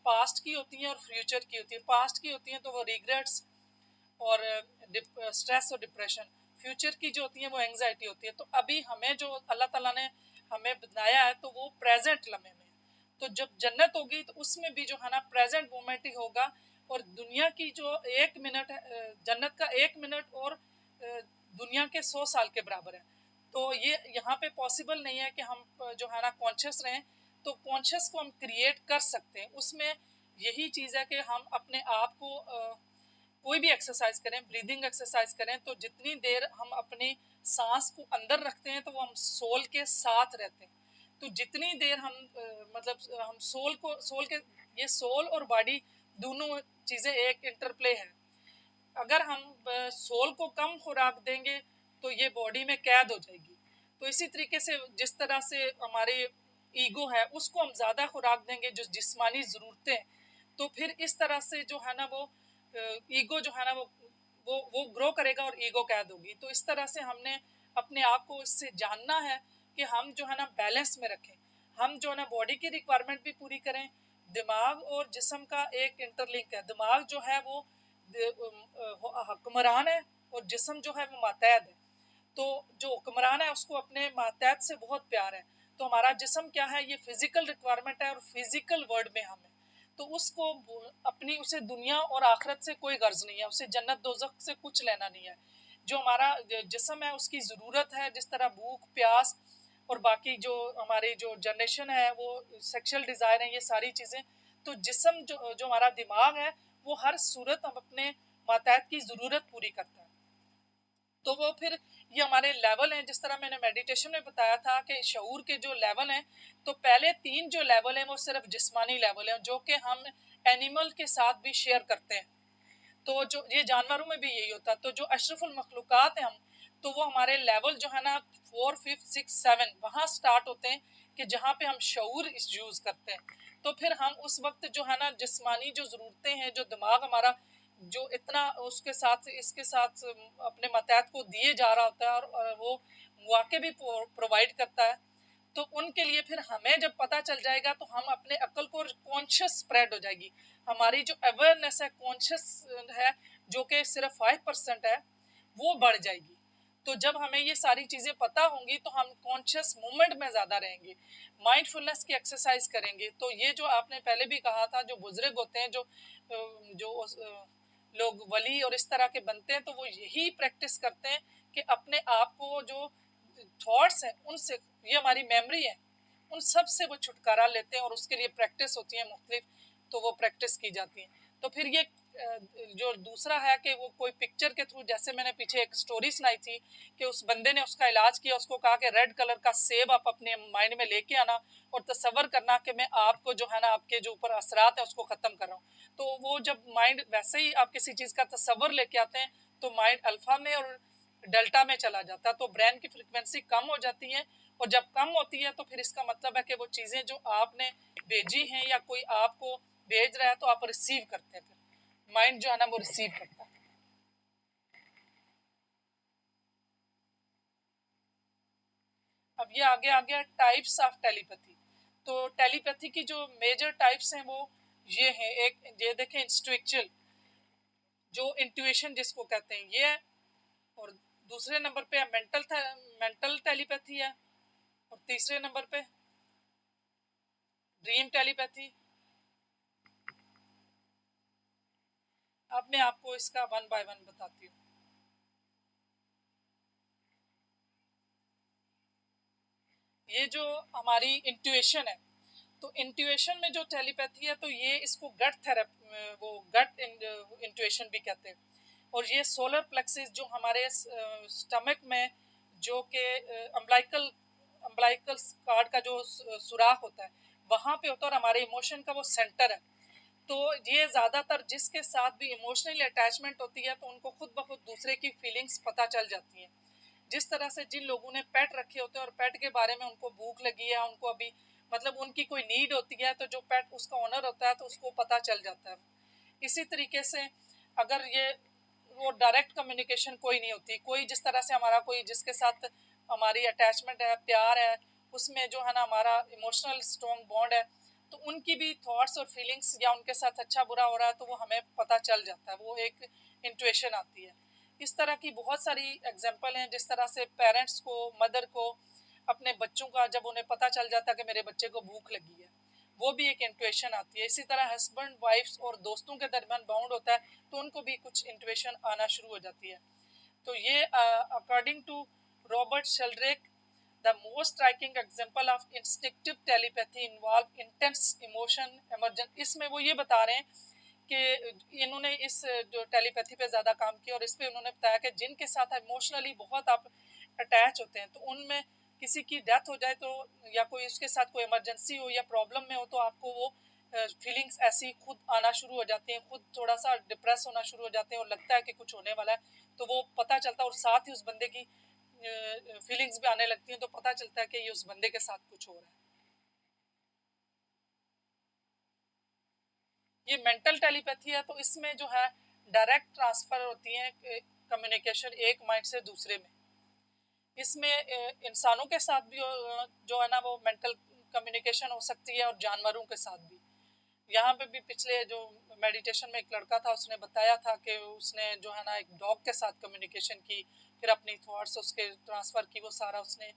पास्ट की होती हैं और फ्यूचर की होती है। पास्ट की होती हैं तो वो रिग्रेट्स और स्ट्रेस और डिप्रेशन। फ्यूचर की जो होती हैं वो एंग्जाइटी होती है। तो अभी हमें जो अल्लाह ताला ने हमें बनाया है तो वो प्रेजेंट लम्हे में। तो जब जन्नत होगी तो उसमें भी जो है ना प्रेजेंट मोमेंट ही होगा। और दुनिया की जो 1 मिनट है, जन्नत का 1 मिनट और दुनिया के 100 साल के बराबर है। तो ये यहाँ पे पॉसिबल नहीं है कि हम जो है ना कॉन्शियस रहें। तो कॉन्शियस को हम क्रिएट कर सकते हैं। उसमें यही चीज़ है कि हम अपने आप को कोई भी एक्सरसाइज करें, ब्रीदिंग एक्सरसाइज करें, तो जितनी देर हम अपनी सांस को अंदर रखते हैं तो वो हम सोल के साथ रहते हैं। तो जितनी देर हम मतलब हम सोल के, ये सोल और बॉडी दोनों चीज़ें एक इंटरप्ले है। अगर हम सोल को कम खुराक देंगे तो ये बॉडी में कैद हो जाएगी। तो इसी तरीके से जिस तरह से हमारे ईगो है उसको हम ज़्यादा खुराक देंगे, जो जिस्मानी ज़रूरतें, तो फिर इस तरह से जो है ना वो ईगो जो है ना वो ग्रो करेगा और ईगो कैद होगी। तो इस तरह से हमने अपने आप को इससे जानना है कि हम जो है ना बैलेंस में रखें, हम जो है ना बॉडी की रिक्वायरमेंट भी पूरी करें। दिमाग और जिस्म का एक इंटरलिंक है। दिमाग जो है वो हुक्मरान है और जिस्म जो है वो मातहत है। तो जो हुक्मरान है उसको अपने मातहत से बहुत प्यार है। तो हमारा जिस्म क्या है, ये फिजिकल रिक्वायरमेंट है और फिजिकल वर्ल्ड में हम है। तो उसको अपनी उसे दुनिया और आखिरत से कोई गर्ज नहीं है, उसे जन्नत दोज़ख से कुछ लेना नहीं है। जो हमारा जिस्म है उसकी ज़रूरत है, जिस तरह भूख प्यास और बाकी जो हमारी जो जनरेशन है वो सेक्सुअल डिज़ायर है, ये सारी चीज़ें। तो जिस्म जो हमारा दिमाग है वो हर सूरत हम अपने मातहत की ज़रूरत पूरी करता है। तो वो फिर ये हमारे लेवल हैं, जिस तरह मैंने मेडिटेशन में बताया था कि शऊर के जो लेवल हैं, तो पहले 3 जो लेवल हैं वो सिर्फ जिस्मानी लेवल हैं, जो कि हम एनिमल के साथ भी शेयर करते हैं। तो जो ये जानवरों में भी यही होता है। तो जो अशरफुल मखलूक़ात हैं हम, तो वो हमारे लेवल जो है ना 4, 5, 6, 7 वहाँ स्टार्ट होते हैं कि जहाँ पे हम शऊर यूज़ करते हैं। तो फिर हम उस वक्त जो है ना जिस्मानी जो ज़रूरतें हैं, जो दिमाग हमारा जो इतना उसके साथ इसके साथ अपने मातहत को दिए जा रहा होता है और वो मौके भी प्रोवाइड करता है, तो उनके लिए फिर हमें जब पता चल जाएगा तो हम अपने अक्ल को कॉन्शियस स्प्रेड हो जाएगी। हमारी जो अवेयरनेस है कॉन्शियस है, जो कि सिर्फ 5% है, वो बढ़ जाएगी। तो जब हमें ये सारी चीज़ें पता होंगी तो हम कॉन्शियस मूवमेंट में ज़्यादा रहेंगे, माइंडफुलनेस की एक्सरसाइज करेंगे। तो ये जो आपने पहले भी कहा था, जो बुजुर्ग होते हैं, जो लोग वली और इस तरह के बनते हैं, तो वो यही प्रैक्टिस करते हैं कि अपने आप को जो थॉट्स हैं उनसे, ये हमारी मेमोरी है, उन सब से वो छुटकारा लेते हैं और उसके लिए प्रैक्टिस होती है मुख्तलिफ, तो वो प्रैक्टिस की जाती है। तो फिर ये जो दूसरा है कि वो कोई पिक्चर के थ्रू, जैसे मैंने पीछे एक स्टोरी सुनाई थी कि उस बंदे ने उसका इलाज किया, उसको कहा कि रेड कलर का सेब आप अपने माइंड में लेके आना और तसव्वुर करना कि मैं आपको जो है ना आपके जो ऊपर असरात है उसको ख़त्म कर रहा हूँ। तो वो जब माइंड वैसे ही आप किसी चीज़ का तसव्वुर लेके आते हैं तो माइंड अल्फा में और डेल्टा में चला जाता है, तो ब्रेन की फ्रिक्वेंसी कम हो जाती है। और जब कम होती है तो फिर इसका मतलब है कि वो चीज़ें जो आपने भेजी हैं या कोई आपको भेज रहा है तो आप रिसीव करते हैं, फिर माइंड जो है ना वो रिसीव करता है। अब ये आगे आ गया टाइप्स ऑफ टेलीपैथी। तो टेलीपैथी की जो मेजर टाइप्स हैं वो ये हैं। एक ये देखें, इंस्ट्रक्चुअल, जो इंट्यूशन जिसको कहते हैं ये है। और दूसरे नंबर पे मेंटल टेलीपैथी है। और तीसरे नंबर पे ड्रीम टेलीपैथी। अब मैं आपको इसका 1 बाय 1 बताती हूँ। ये जो हमारी इंट्यूशन है, तो इंट्यूशन में जो टेलीपैथी है, तो ये इसको गट थेरेपी, वो गट इंट्यूशन भी कहते हैं। और ये सोलर प्लेक्सिस जो हमारे स्टमक में, जो कि अम्बलाइकल कार्ड का जो सुराख होता है वहाँ पे होता है, और हमारे इमोशन का वो सेंटर है। तो ये ज़्यादातर जिसके साथ भी इमोशनल अटैचमेंट होती है तो उनको खुद ब खुद दूसरे की फीलिंग्स पता चल जाती हैं। जिस तरह से जिन लोगों ने पेट रखे होते हैं और पेट के बारे में उनको भूख लगी है, उनको अभी मतलब उनकी कोई नीड होती है, तो जो पेट उसका ओनर होता है तो उसको पता चल जाता है। इसी तरीके से अगर ये वो डायरेक्ट कम्युनिकेशन कोई नहीं होती, कोई जिस तरह से हमारा कोई जिसके साथ हमारी अटैचमेंट है, प्यार है, उसमें जो है ना हमारा इमोशनल स्ट्रॉन्ग बॉन्ड है, तो उनकी भी थॉट्स और फीलिंग्स या उनके साथ अच्छा बुरा हो रहा है तो वो हमें पता चल जाता है, वो एक इंट्यूशन आती है। इस तरह की बहुत सारी एग्जांपल हैं, जिस तरह से पेरेंट्स को, मदर को अपने बच्चों का जब उन्हें पता चल जाता है कि मेरे बच्चे को भूख लगी है, वो भी एक इंट्यूशन आती है। इसी तरह हस्बैंड वाइफ्स और दोस्तों के दरमियान बाउंड होता है तो उनको भी कुछ इंट्यूशन आना शुरू हो जाती है। तो ये according to Robert Sheldrake, The most striking example of instinctive telepathy involve intense emotion emergent. इसमें वो ये बता रहे हैं कि इन्होंने इस जो टेलीपैथी पे ज़्यादा काम किया और इस पे उन्होंने बताया कि जिनके साथ इमोशनली बहुत आप अटैच होते हैं, तो उनमें किसी की डेथ हो जाए तो या कोई उसके साथ कोई इमरजेंसी हो या प्रॉब्लम में हो तो आपको वो फीलिंग्स ऐसी खुद आना शुरू हो जाती हैं, खुद थोड़ा सा डिप्रेस होना शुरू हो जाते हैं और लगता है कि कुछ होने वाला है, तो वो पता चलता है और साथ ही उस बंदे की फीलिंग्स भी आने लगती हैं, तो पता चलता है कि ये उस बंदे के साथ कुछ हो रहा है। ये मेंटल टेलीपैथी है, तो इसमें जो है डायरेक्ट ट्रांसफर होती है कम्युनिकेशन एक माइंड से दूसरे में। इसमें इंसानों के साथ भी जो है ना वो मेंटल कम्युनिकेशन हो सकती है और जानवरों के साथ भी। यहाँ पे भी पिछले जो मेडिटेशन में एक लड़का था, उसने बताया था कि उसने जो है ना एक डॉग के साथ कम्युनिकेशन की, फिर अपनी थॉट्स उसके ट्रांसफ़र की, वो सारा उसने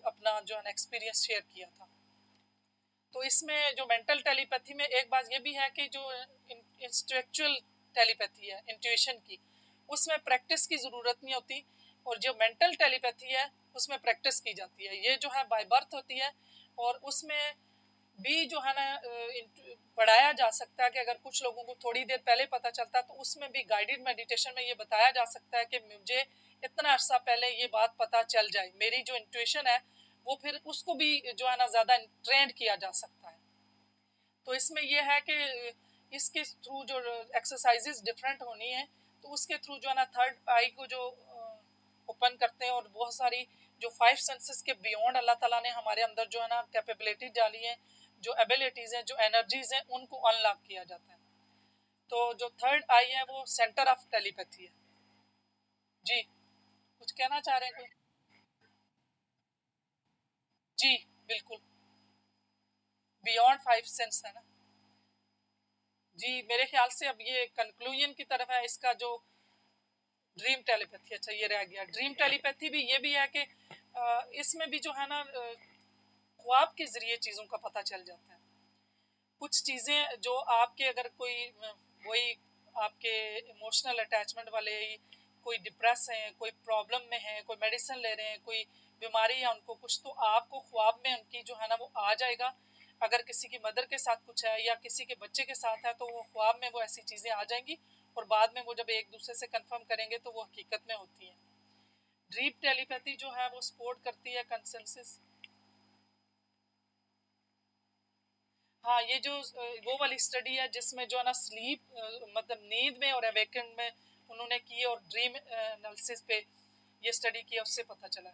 अपना जो है ना एक्सपीरियंस शेयर किया था। तो इसमें जो मेंटल टेलीपैथी में एक बात ये भी है कि जो इंस्टेलेक्चुअल टेलीपैथी है इंट्यूशन की, उसमें प्रैक्टिस की ज़रूरत नहीं होती, और जो मेंटल टेलीपैथी है उसमें प्रैक्टिस की जाती है। ये जो है बाय बर्थ होती है, और उसमें भी जो है ना बढ़ाया जा सकता है कि अगर कुछ लोगों को थोड़ी देर पहले पता चलता है तो उसमें भी गाइडेड मेडिटेशन में ये बताया जा सकता है कि मुझे इतना अर्सा पहले ये बात पता चल जाए, मेरी जो इंट्यूशन है वो फिर उसको भी जो है ना ज़्यादा ट्रेंड किया जा सकता है। तो इसमें यह है कि इसके थ्रू जो एक्सरसाइजेज डिफरेंट होनी है, तो उसके थ्रू जो है ना थर्ड आई को जो ओपन करते हैं, और बहुत सारी जो 5 सेंसेस के बियॉन्ड अल्लाह ताला ने हमारे अंदर जो है ना कैपेबिलिटी डाली है, जो एबिलिटीज़ हैं, जो एनर्जीज़ हैं, उनको अनलॉक किया जाता है। तो जो थर्ड आई है वो सेंटर ऑफ टेलीपैथी है। जी, कुछ कहना चाह रहे हैं कोई? जी, बिल्कुल, बियॉन्ड 5 सेंस है ना। जी, मेरे ख्याल से अब ये कंक्लूजन की तरफ है इसका जो ड्रीम टेलीपैथी। अच्छा, ये रह गया ड्रीम टेलीपैथी भी। ये भी है कि इसमें भी जो है ना ख्वाब के ज़रिए चीज़ों का पता चल जाता है। कुछ चीज़ें जो आपके अगर कोई वही आपके इमोशनल अटैचमेंट वाले, कोई डिप्रेस हैं, कोई प्रॉब्लम में हैं, कोई मेडिसिन ले रहे हैं, कोई बीमारी है उनको कुछ, तो आपको ख्वाब में उनकी जो है ना वो आ जाएगा। अगर किसी की मदर के साथ कुछ है या किसी के बच्चे के साथ है, तो वो ख्वाब में वो ऐसी चीज़ें आ जाएंगी, और बाद में वो जब एक दूसरे से कंफर्म करेंगे तो वो हकीकत में होती हैं। ड्रीम टेलीपैथी जो है वो सपोर्ट करती है कंसेंसस। हाँ, ये जो वो वाली स्टडी है जिसमें जो है ना स्लीप मतलब नींद में और अवेकन में उन्होंने की, और ड्रीम एनालिसिस पे ये स्टडी की, उससे पता चला।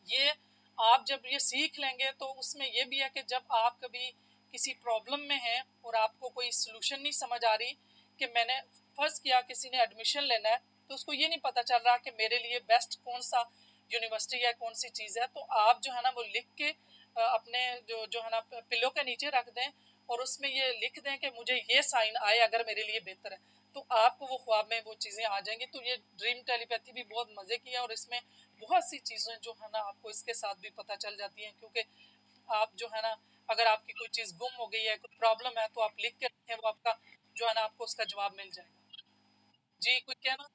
ये आप जब ये सीख लेंगे तो उसमें ये भी है कि जब आप कभी किसी प्रॉब्लम में हैं और आपको कोई सोल्यूशन नहीं समझ आ रही, कि मैंने फर्ज किया किसी ने एडमिशन लेना है, तो उसको ये नहीं पता चल रहा कि मेरे लिए बेस्ट कौन सा यूनिवर्सिटी है, कौन सी चीज़ है, तो आप जो है ना वो लिख के अपने जो है ना पिलो के नीचे रख दें, और उसमें ये लिख दें कि मुझे ये साइन आए अगर मेरे लिए बेहतर है, तो आपको वो ख्वाब में वो चीज़ें आ जाएंगी। तो ये ड्रीम टेलीपैथी भी बहुत मज़े की है, और इसमें बहुत सी चीज़ें जो है ना आपको इसके साथ भी पता चल जाती हैं, क्योंकि आप जो है ना अगर आपकी कोई चीज़ गुम हो गई है, कोई प्रॉब्लम है, तो आप लिख के रखें, वो आपका जो है ना आपको उसका जवाब मिल जाएगा। जी, कोई कहना?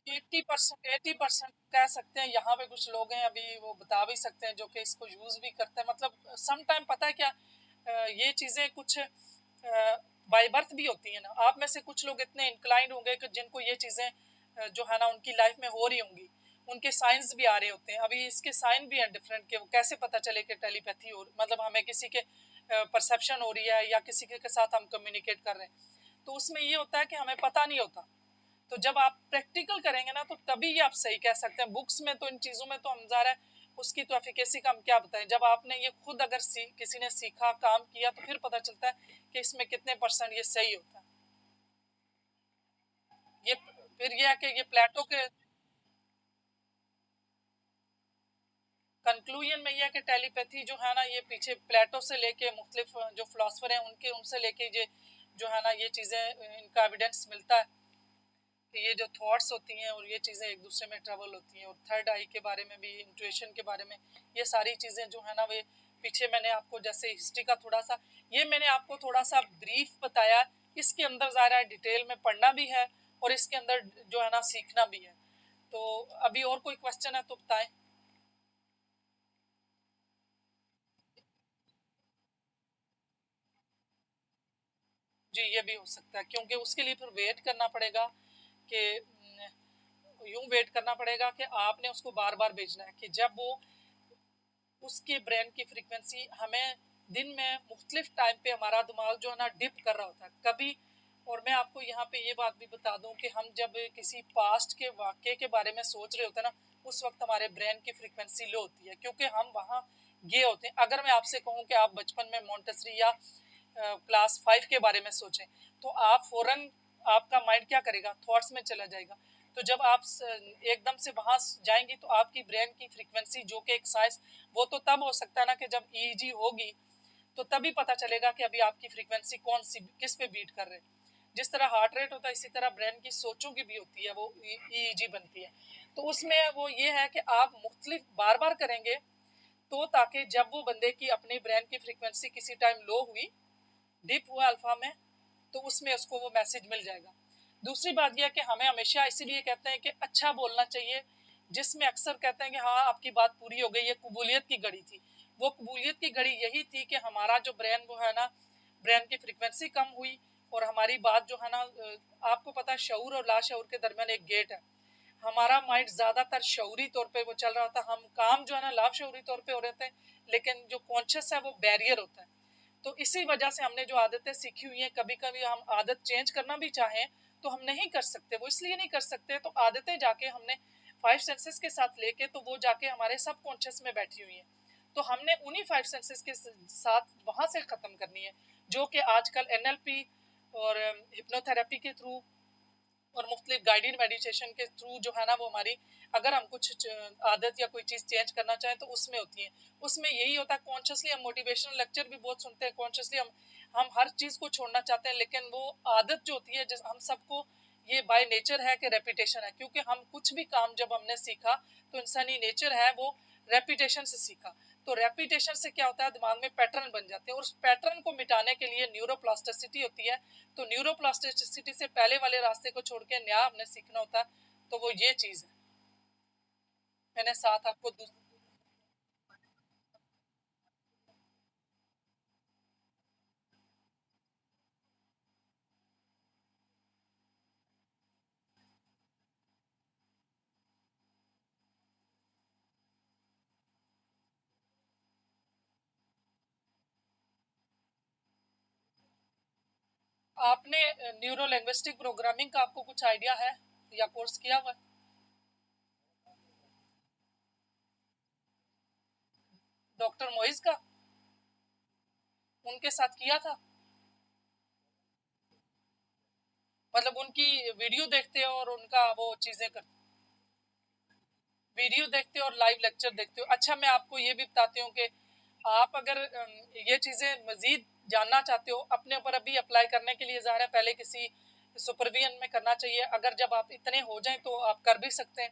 80% कह सकते हैं। यहाँ पे कुछ लोग हैं अभी वो बता भी सकते हैं जो कि इसको यूज़ भी करते हैं। मतलब सम टाइम पता है क्या, ये चीज़ें कुछ बाय बर्थ भी होती हैं ना। आप में से कुछ लोग इतने इंक्लाइंड होंगे कि जिनको ये चीज़ें जो है ना उनकी लाइफ में हो रही होंगी, उनके साइंस भी आ रहे होते हैं। अभी इसके साइन भी हैं डिफरेंट, के वो कैसे पता चले कि टेलीपैथी हो, मतलब हमें किसी के परसेप्शन हो रही है या किसी के साथ हम कम्युनिकेट कर रहे हैं, तो उसमें ये होता है कि हमें पता नहीं होता। तो जब आप प्रैक्टिकल करेंगे ना, तो तभी ये आप सही कह सकते हैं। बुक्स में तो इन चीज़ों में तो हम ज़रा उसकी तो एफिकेसी का हम क्या बताएं, जब आपने ये खुद अगर किसी ने सीखा, काम किया, तो फिर पता चलता है कि इसमें कितने परसेंट ये सही होता है। ये फिर ये है कि ये प्लेटो के कंक्लूजन में ये है कि टेलीपैथी जो है ना ये पीछे प्लेटो से लेके मुख्तलिफ जो फिलोसफर हैं उनके उनसे लेके ये जो है ना ये चीज़ें इनका एविडेंस मिलता है कि ये जो थॉट्स होती हैं और ये चीज़ें एक दूसरे में ट्रेवल होती हैं। और थर्ड आई के बारे में भी, इंट्यूशन के बारे में, ये सारी चीज़ें जो है ना वे पीछे मैंने आपको जैसे हिस्ट्री का थोड़ा सा, ये मैंने आपको थोड़ा सा ब्रीफ बताया, इसके अंदर ज़ाहिर है डिटेल में पढ़ना भी है और इसके अंदर जो है ना सीखना भी है। तो अभी और कोई क्वेश्चन है तो बताएं। जी ये भी हो सकता है, क्योंकि उसके लिए फिर वेट करना पड़ेगा कि यूं वेट करना पड़ेगा कि आपने उसको बार बार भेजना है कि जब वो उसके ब्रेन की फ्रीक्वेंसी हमें दिन में मुख्तलिफ टाइम पे हमारा दिमाग जो है ना डिप कर रहा होता है कभी। और मैं आपको यहाँ पे ये बात भी बता दूं कि हम जब किसी पास्ट के वाक़े के बारे में सोच रहे होते हैं ना, उस वक्त हमारे ब्रेन की फ्रीक्वेंसी लो होती है, क्योंकि हम वहाँ गए होते हैं। अगर मैं आपसे कहूँ कि आप बचपन में मॉन्टेसरी या क्लास 5 के बारे में सोचें, तो आप फौरन, आपका माइंड क्या करेगा, थॉट्स में चला जाएगा। तो जब आप एकदम से वहाँ जाएंगे तो आपकी ब्रेन की फ्रीक्वेंसी जो कि एक साइज, वो तो तब हो सकता है ना कि जब ईईजी होगी, तो तभी पता चलेगा कि अभी आपकी फ्रीक्वेंसी कौन सी, किस पे बीट कर रहे हैं। जिस तरह हार्ट रेट होता है, इसी तरह ब्रेन की सोचों की भी होती है, वो ईईजी बनती है। तो उसमें वो ये है कि आप मुख्तलिफ बार बार करेंगे, तो ताकि जब वो बंदे की अपनी ब्रेन की फ्रीक्वेंसी किसी टाइम लो हुई, डिप हुआ अल्फा में, तो उसमें उसको वो मैसेज मिल जाएगा। दूसरी बात यह है कि हमें हमेशा इसीलिए कहते हैं कि अच्छा बोलना चाहिए, जिसमें अक्सर कहते हैं कि हाँ आपकी बात पूरी हो गई, ये कबूलियत की घड़ी थी। वो कबूलियत की घड़ी यही थी कि हमारा जो ब्रेन वो है ना, ब्रेन की फ्रीक्वेंसी कम हुई और हमारी बात जो है ना, आपको पता है शऊर और लाशऊर के दरमियान एक गेट है। हमारा माइंड ज्यादातर शऊरी तौर पे वो चल रहा होता है, हम काम जो है ना लाशऊरी तौर पे हो रहे थे, लेकिन जो कॉन्शियस है वो बैरियर होता है। तो इसी वजह से हमने जो आदतें सीखी हुई हैं, कभी कभी हम आदत चेंज करना भी चाहें तो हम नहीं कर सकते। वो इसलिए नहीं कर सकते, तो आदतें जाके हमने 5 सेंसेस के साथ लेके, तो वो जाके हमारे सब कॉन्शियस में बैठी हुई हैं। तो हमने उन्हीं 5 सेंसेस के साथ वहां से खत्म करनी है, जो कि आजकल एनएलपी और हिप्नोथेरेपी के थ्रू और मुख्तलिफ गाइडेड मेडिटेशन के थ्रू जो है ना, वो हमारी, अगर हम कुछ आदत या कोई चीज़ चेंज करना चाहें तो उसमें होती है। उसमें यही होता है, कॉन्शियसली हम मोटिवेशनल लेक्चर भी बहुत सुनते हैं, कॉन्शियसली हम हर चीज़ को छोड़ना चाहते हैं, लेकिन वो आदत जो होती है, जिस हम सबको ये बाय नेचर है कि रेपिटेशन है, क्योंकि हम कुछ भी काम जब हमने सीखा तो इंसानी नेचर है वो रेपिटेशन से सीखा। तो रेपिटेशन से क्या होता है, दिमाग में पैटर्न बन जाते हैं, और उस पैटर्न को मिटाने के लिए न्यूरोप्लास्टिसिटी होती है। तो न्यूरोप्लास्टिसिटी से पहले वाले रास्ते को छोड़ के नया हमने सीखना होता है, तो वो ये चीज़ है। मैंने साथ आपको आपने न्यूरो लिंग्विस्टिक प्रोग्रामिंग का आपको कुछ आइडिया है या कोर्स किया हुआ है? डॉक्टर मोइज का, उनके साथ किया था? मतलब उनकी वीडियो देखते हो और उनका वो चीज़ें करते, वीडियो देखते हो और लाइव लेक्चर देखते हो? अच्छा, मैं आपको ये भी बताती हूँ कि आप अगर ये चीज़ें मज़ीद जानना चाहते हो अपने ऊपर अभी अप्लाई करने के लिए, ज़ाहिर है पहले किसी सुपरविजन में करना चाहिए। अगर जब आप इतने हो जाएं तो आप कर भी सकते हैं,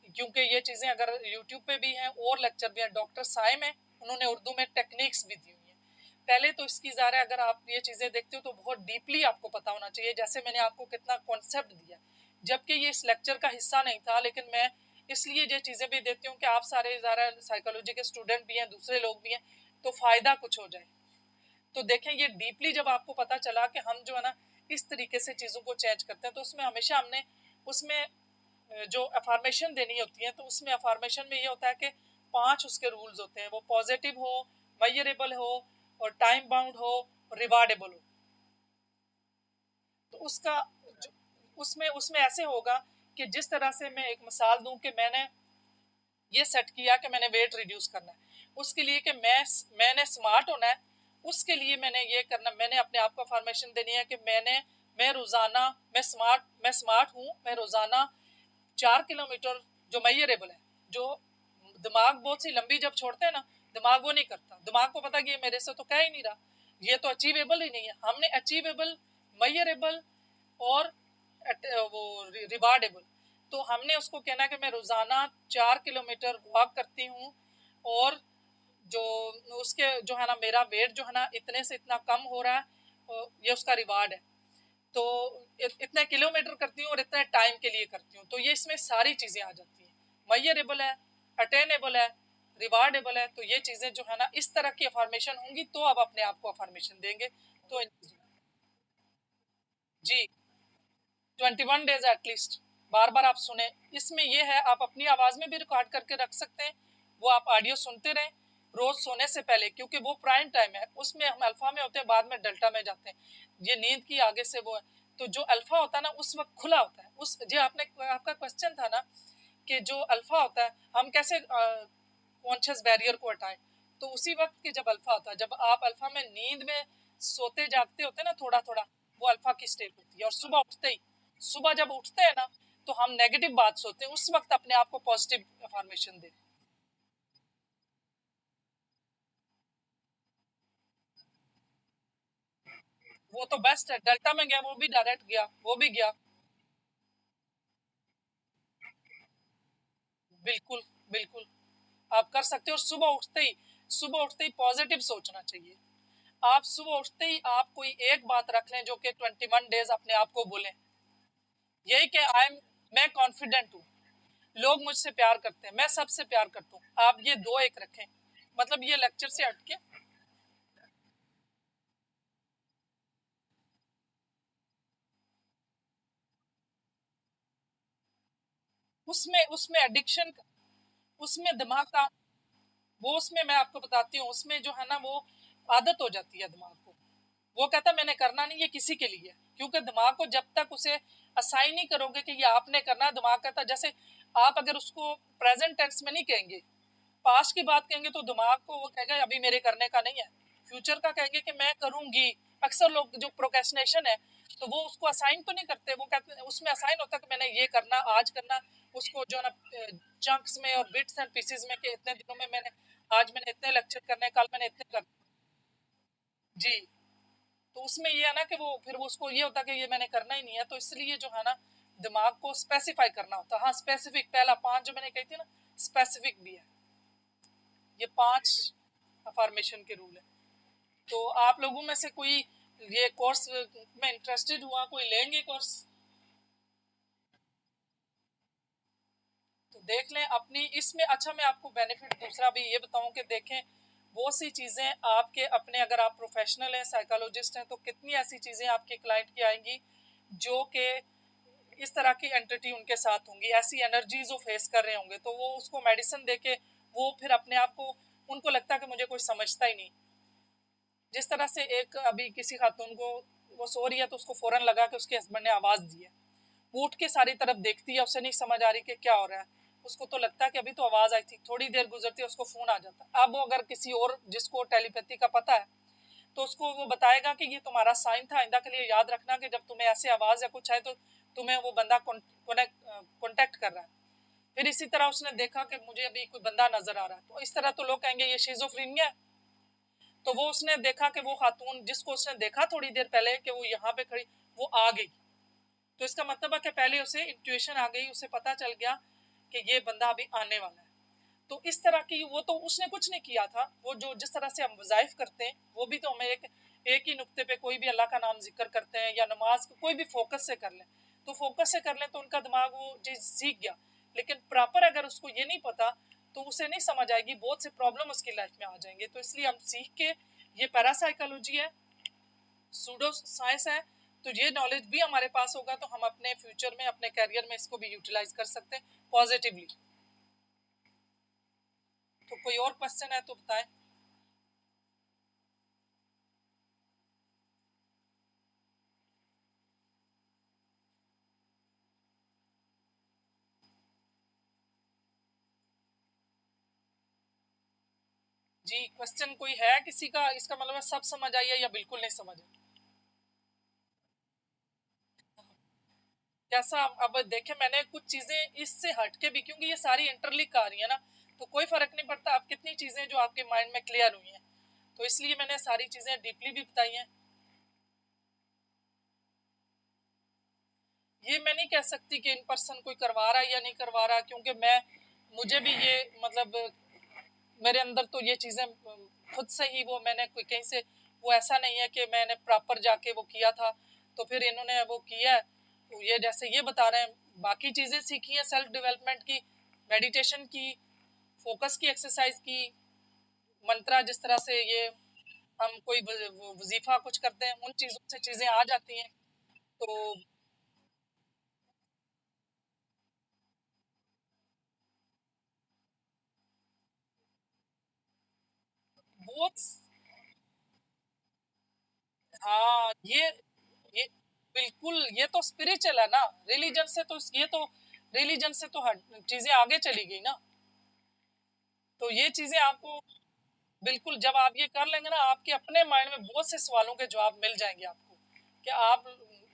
क्योंकि ये चीज़ें अगर यूट्यूब पे भी हैं और लेक्चर भी हैं। डॉक्टर साइम है, उन्होंने उर्दू में टेक्निक्स भी दी हुई हैं। पहले तो इसकी ज़ाहिर है अगर आप ये चीज़ें देखते हो तो बहुत डीपली आपको पता होना चाहिए, जैसे मैंने आपको कितना कॉन्सेप्ट दिया, जबकि ये इस लेक्चर का हिस्सा नहीं था। लेकिन मैं इसलिए ये चीज़ें भी देती हूँ कि आप सारे ज़ाहिर साइकोलॉजी के स्टूडेंट भी हैं, दूसरे लोग भी हैं, तो फ़ायदा कुछ हो जाए। तो देखें, ये डीपली जब आपको पता चला कि हम जो है ना इस तरीके से चीज़ों को चेंज करते हैं, तो उसमें हमेशा हमने उसमें जो अफर्मेशन देनी होती है, तो उसमें अफर्मेशन में ये होता है कि 5 उसके रूल्स होते हैं, वो पॉजिटिव हो, मेजरेबल हो, और टाइम बाउंड हो, रिवार्डेबल हो। तो उसका उसमें उसमें ऐसे होगा कि जिस तरह से मैं एक मिसाल दूं कि मैंने ये सेट किया कि मैंने वेट रिड्यूस करना है, उसके लिए कि मैंने स्मार्ट होना है, उसके लिए मैंने ये करना, मैंने अपने आप को फॉर्मेशन देनी है कि मैं रोजाना, मैं स्मार्ट हूँ, मैं रोजाना 4 किलोमीटर, जो मेजरेबल है, जो दिमाग बहुत सी लंबी जब छोड़ते हैं ना, दिमाग वो नहीं करता, दिमाग को पता कि ये मेरे से तो कह ही नहीं रहा, ये तो अचीवेबल ही नहीं है। हमने अचीवेबल, मेजरेबल और वो रिवार्डेबल, तो हमने उसको कहना कि मैं रोजाना 4 किलोमीटर वॉक करती हूँ, और जो उसके जो है ना मेरा वेट जो है ना इतने से इतना कम हो रहा है, ये उसका रिवार्ड है। तो इतने किलोमीटर करती हूँ और इतने टाइम के लिए करती हूँ, तो ये इसमें सारी चीजें आ जाती हैं। मयरेबल है, अटेनेबल है, रिवार्डेबल है। तो ये चीजें जो है ना इस तरह की अफर्मेशन होंगी तो आप अपने आप को अफर्मेशन देंगे। तो जी 21 डेज एटलीस्ट बार बार आप सुने। इसमें ये है आप अपनी आवाज में भी रिकॉर्ड करके रख सकते हैं, वो आप ऑडियो सुनते रहें रोज सोने से पहले, क्योंकि वो प्राइम टाइम है, उसमें हम अल्फा में होते हैं, बाद में डेल्टा में जाते हैं। ये नींद की आगे से वो है। तो जो अल्फा होता है ना उस वक्त खुला होता है। उस जो आपने आपका क्वेश्चन था ना कि जो अल्फा होता है हम कैसे कॉन्शियस बैरियर को हटाएं, तो उसी वक्त की जब अल्फा होता है, जब आप अल्फा में नींद में सोते जागते होते हैं ना थोड़ा थोड़ा, वो अल्फा की स्टेट होती है। और सुबह उठते ही, सुबह जब उठते हैं ना तो हम नेगेटिव बात सोचते हैं, उस वक्त अपने आप को पॉजिटिव अफर्मेशन दें। वो तो बेस्ट है, डेल्टा में गया वो भी डायरेक्ट गया, वो भी गया। बिल्कुल बिल्कुल आप कर सकते हो। और सुबह उठते ही पॉजिटिव सोचना चाहिए। आप सुबह उठते ही आप कोई एक बात रख लें जो कि 21 डेज अपने आप को बोलें, यही कि मैं कॉन्फिडेंट हूँ, लोग मुझसे प्यार करते हैं, मैं सबसे प्यार करता हूँ। आप ये दो एक रखें, मतलब ये लेक्चर से हटके उसमें उसमें एडिक्शन, उसमें दिमाग का, वो उसमें मैं आपको बताती हूँ, उसमें जो है ना वो आदत हो जाती है दिमाग को। वो कहता मैंने करना नहीं, ये किसी के लिए। क्योंकि दिमाग को जब तक उसे असाइन नहीं करोगे कि ये आपने करना है, दिमाग कहता जैसे आप अगर उसको प्रेजेंट टेंस में नहीं कहेंगे, पास्ट की बात कहेंगे तो दिमाग को वो कहेगा अभी मेरे करने का नहीं है। फ्यूचर का कहेंगे कि मैं करूंगी। अक्सर लोग जो प्रोक्रेस्टिनेशन है तो वो उसको असाइन तो नहीं करते, वो कहते हैं उसमें असाइन होता है कि मैंने ये करना आज करना, उसको जो ना चंक्स में और बिट्स एंड पीसेस में, कि इतने दिनों में मैंने, आज मैंने इतने लेक्चर करने, कल मैंने इतने कर। जी। तो उसमें ये है ना कि वो फिर वो उसको ये होता है कि ये मैंने करना ही नहीं है, तो इसलिए जो है ना दिमाग को स्पेसिफाई करना होता है। हाँ स्पेसिफिक, पहला 5 जो मैंने कही थी ना, स्पेसिफिक भी है। ये 5 अफर्मेशन के रूल है। तो आप लोगों में से कोई ये कोर्स में इंटरेस्टेड हुआ, कोई लेंगे कोर्स, तो देख लें अपनी इसमें। अच्छा मैं आपको बेनिफिट दूसरा भी ये बताऊं कि देखें वो सी चीज़ें आपके अपने, अगर आप प्रोफेशनल हैं साइकोलॉजिस्ट हैं, तो कितनी ऐसी चीज़ें आपके क्लाइंट की आएंगी जो कि इस तरह की एंटिटी उनके साथ होंगी, ऐसी एनर्जीज वो फेस कर रहे होंगे, तो वो उसको मेडिसिन देके वो फिर अपने आप को, उनको लगता है कि मुझे कोई समझता ही नहीं। जिस तरह से एक अभी किसी खातून को, वो सो रही है तो उसको फौरन लगा कि उसके हस्बैंड ने आवाज़ दी है, वो उठ के सारी तरफ देखती है, उसे नहीं समझ आ रही कि क्या हो रहा है। उसको तो लगता है कि अभी तो आवाज़ आई थी, थोड़ी देर गुजरती है उसको फ़ोन आ जाता है। अब वो अगर किसी और जिसको टेलीपैथी का पता है तो उसको वो बताएगा कि ये तुम्हारा साइन था, आइंदा के लिए याद रखना कि जब तुम्हें ऐसे आवाज़ या कुछ आए तो तुम्हें वो बंदा कॉन्टेक्ट कर रहा है। फिर इसी तरह उसने देखा कि मुझे अभी कोई बंदा नजर आ रहा है, तो इस तरह तो लोग कहेंगे ये शिज़ोफ्रेनिया है। तो वो उसने देखा कि वो खातून जिसको उसने देखा थोड़ी देर पहले कि वो यहाँ पे खड़ी, वो आ गई। तो इसका मतलब है कि पहले उसे इंट्यूशन आ गई, उसे पता चल गया कि ये बंदा अभी आने वाला है। तो इस तरह की वो तो उसने कुछ नहीं किया था, वो जो जिस तरह से हम वज़ाइफ करते हैं वो भी तो हमें एक ही नुक्ते पे कोई भी अल्लाह का नाम जिक्र करते हैं या नमाज कोई भी फोकस से कर लें, तो फोकस से कर लें तो उनका दिमाग वो चीज़ सीख गया। लेकिन प्रॉपर अगर उसको ये नहीं पता तो उसे नहीं समझ आएगी, बहुत से प्रॉब्लम उसकी लाइफ में आ जाएंगे। तो इसलिए हम सीख के, ये पैरासाइकोलॉजी है, सूडो साइंस है, तो ये नॉलेज भी हमारे पास होगा तो हम अपने फ्यूचर में अपने करियर में इसको भी यूटिलाइज कर सकते हैं पॉजिटिवली। तो कोई और क्वेश्चन है तो बताएं। जी क्वेश्चन कोई है किसी का, इसका मतलब है सब समझ आई है या बिल्कुल नहीं समझ आई? कैसा अब देखें, मैंने कुछ चीजें इससे हटके भी, क्योंकि ये सारी इंटरलिंक आ रही है ना, तो कोई फर्क नहीं पड़ता अब कितनी चीजें जो आपके माइंड में क्लियर हुई हैं, तो इसलिए मैंने सारी चीजें डीपली भी बताई हैं। ये मैं नहीं कह सकती कि इन पर्सन कोई करवा रहा है या नहीं करवा रहा, क्योंकि मैं, मुझे भी ये मतलब मेरे अंदर तो ये चीज़ें खुद से ही वो मैंने कोई कहीं से, वो ऐसा नहीं है कि मैंने प्रॉपर जाके वो किया था तो फिर इन्होंने वो किया है। तो ये जैसे ये बता रहे हैं, बाकी चीज़ें सीखी हैं सेल्फ डेवलपमेंट की, मेडिटेशन की, फोकस की एक्सरसाइज की, मंत्रा जिस तरह से ये हम कोई वजीफा कुछ करते हैं, उन चीज़ों से चीज़ें आ जाती हैं। तो बहुत, हाँ ये बिल्कुल, ये तो स्पिरिचुअल है ना, रिलीजन से तो ये तो रिलीजन से तो हट चीजें आगे चली गई ना। तो ये चीजें आपको बिल्कुल, जब आप ये कर लेंगे ना, आपके अपने माइंड में बहुत से सवालों के जवाब मिल जाएंगे आपको, कि आप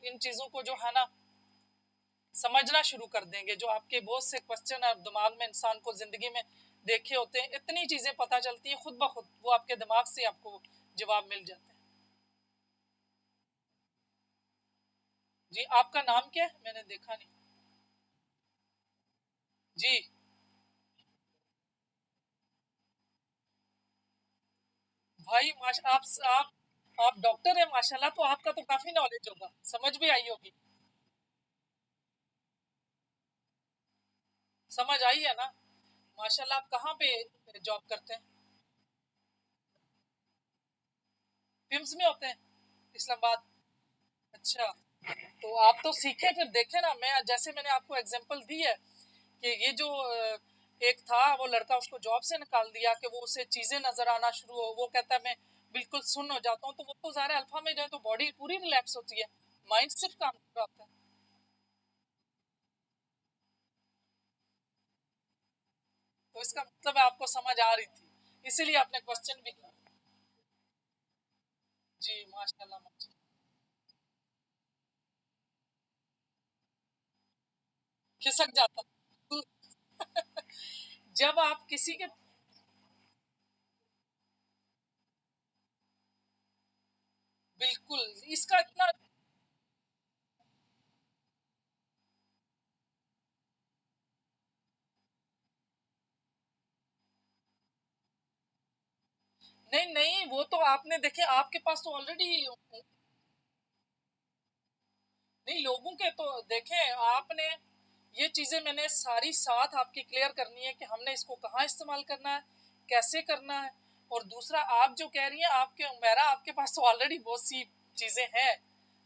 इन चीजों को जो है ना समझना शुरू कर देंगे। जो आपके बहुत से क्वेश्चन है दिमाग में, इंसान को जिंदगी में देखे होते हैं, इतनी चीजें पता चलती हैं खुद ब खुद, वो आपके दिमाग से आपको जवाब मिल जाते हैं। जी, आपका नाम क्या है? मैंने देखा नहीं। जी भाई, माशा आप डॉक्टर हैं माशाल्लाह, तो आपका तो काफी नॉलेज होगा, समझ भी आई होगी। समझ आई है ना? माशाल्लाह, आप कहाँ पे जॉब करते हैं? पिम्स में होते हैं, इस्लामाबाद? अच्छा, तो आप तो सीखे फिर, देखे ना, मैं जैसे मैंने आपको एग्जांपल दी है कि ये जो एक था वो लड़का, उसको जॉब से निकाल दिया कि वो उसे चीजें नजर आना शुरू हो, वो कहता है मैं बिल्कुल सुन हो जाता हूँ, तो वो तो ज़ाहिर है अल्फा में जाए तो बॉडी पूरी रिलैक्स होती है, माइंड सिर्फ काम कर रहा होता है। तो इसका मतलब है आपको समझ आ रही थी, इसीलिए आपने क्वेश्चन भी किया। जी माशाल्लाह, माशाल्लाह। खिसक जाता तो जब आप किसी के, बिल्कुल, इसका इतना, नहीं नहीं, वो तो आपने देखे, आपके पास तो ऑलरेडी, नहीं लोगों के तो देखे आपने, ये चीजें मैंने सारी साथ आपकी क्लियर करनी है कि हमने इसको कहाँ इस्तेमाल करना है, कैसे करना है। और दूसरा, आप जो कह रही हैं, आपके मेरा आपके पास तो ऑलरेडी बहुत सी चीजें हैं,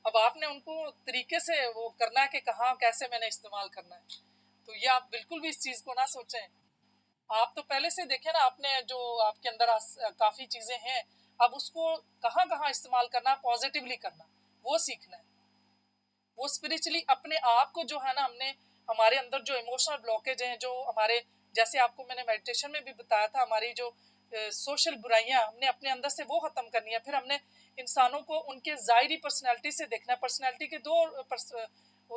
अब आपने उनको तरीके से वो करना है कि कहाँ कैसे मैंने इस्तेमाल करना है। तो ये आप बिल्कुल भी इस चीज को ना सोचें। आप तो पहले से देखें ना, आपने जो आपके अंदर काफी चीजें हैं, अब उसको कहाँ कहाँ इस्तेमाल करना, पॉजिटिवली करना, वो सीखना है। वो स्पिरिचुअली अपने आप को जो है ना, हमने हमारे अंदर जो इमोशनल ब्लॉकेज हैं, जो हमारे, जैसे आपको मैंने मेडिटेशन में भी बताया था, हमारी जो सोशल बुराइयां हमने अपने अंदर से वो खत्म करनी है। फिर हमने इंसानों को उनके जायरी पर्सनैलिटी से देखना है। पर्सनैलिटी के दो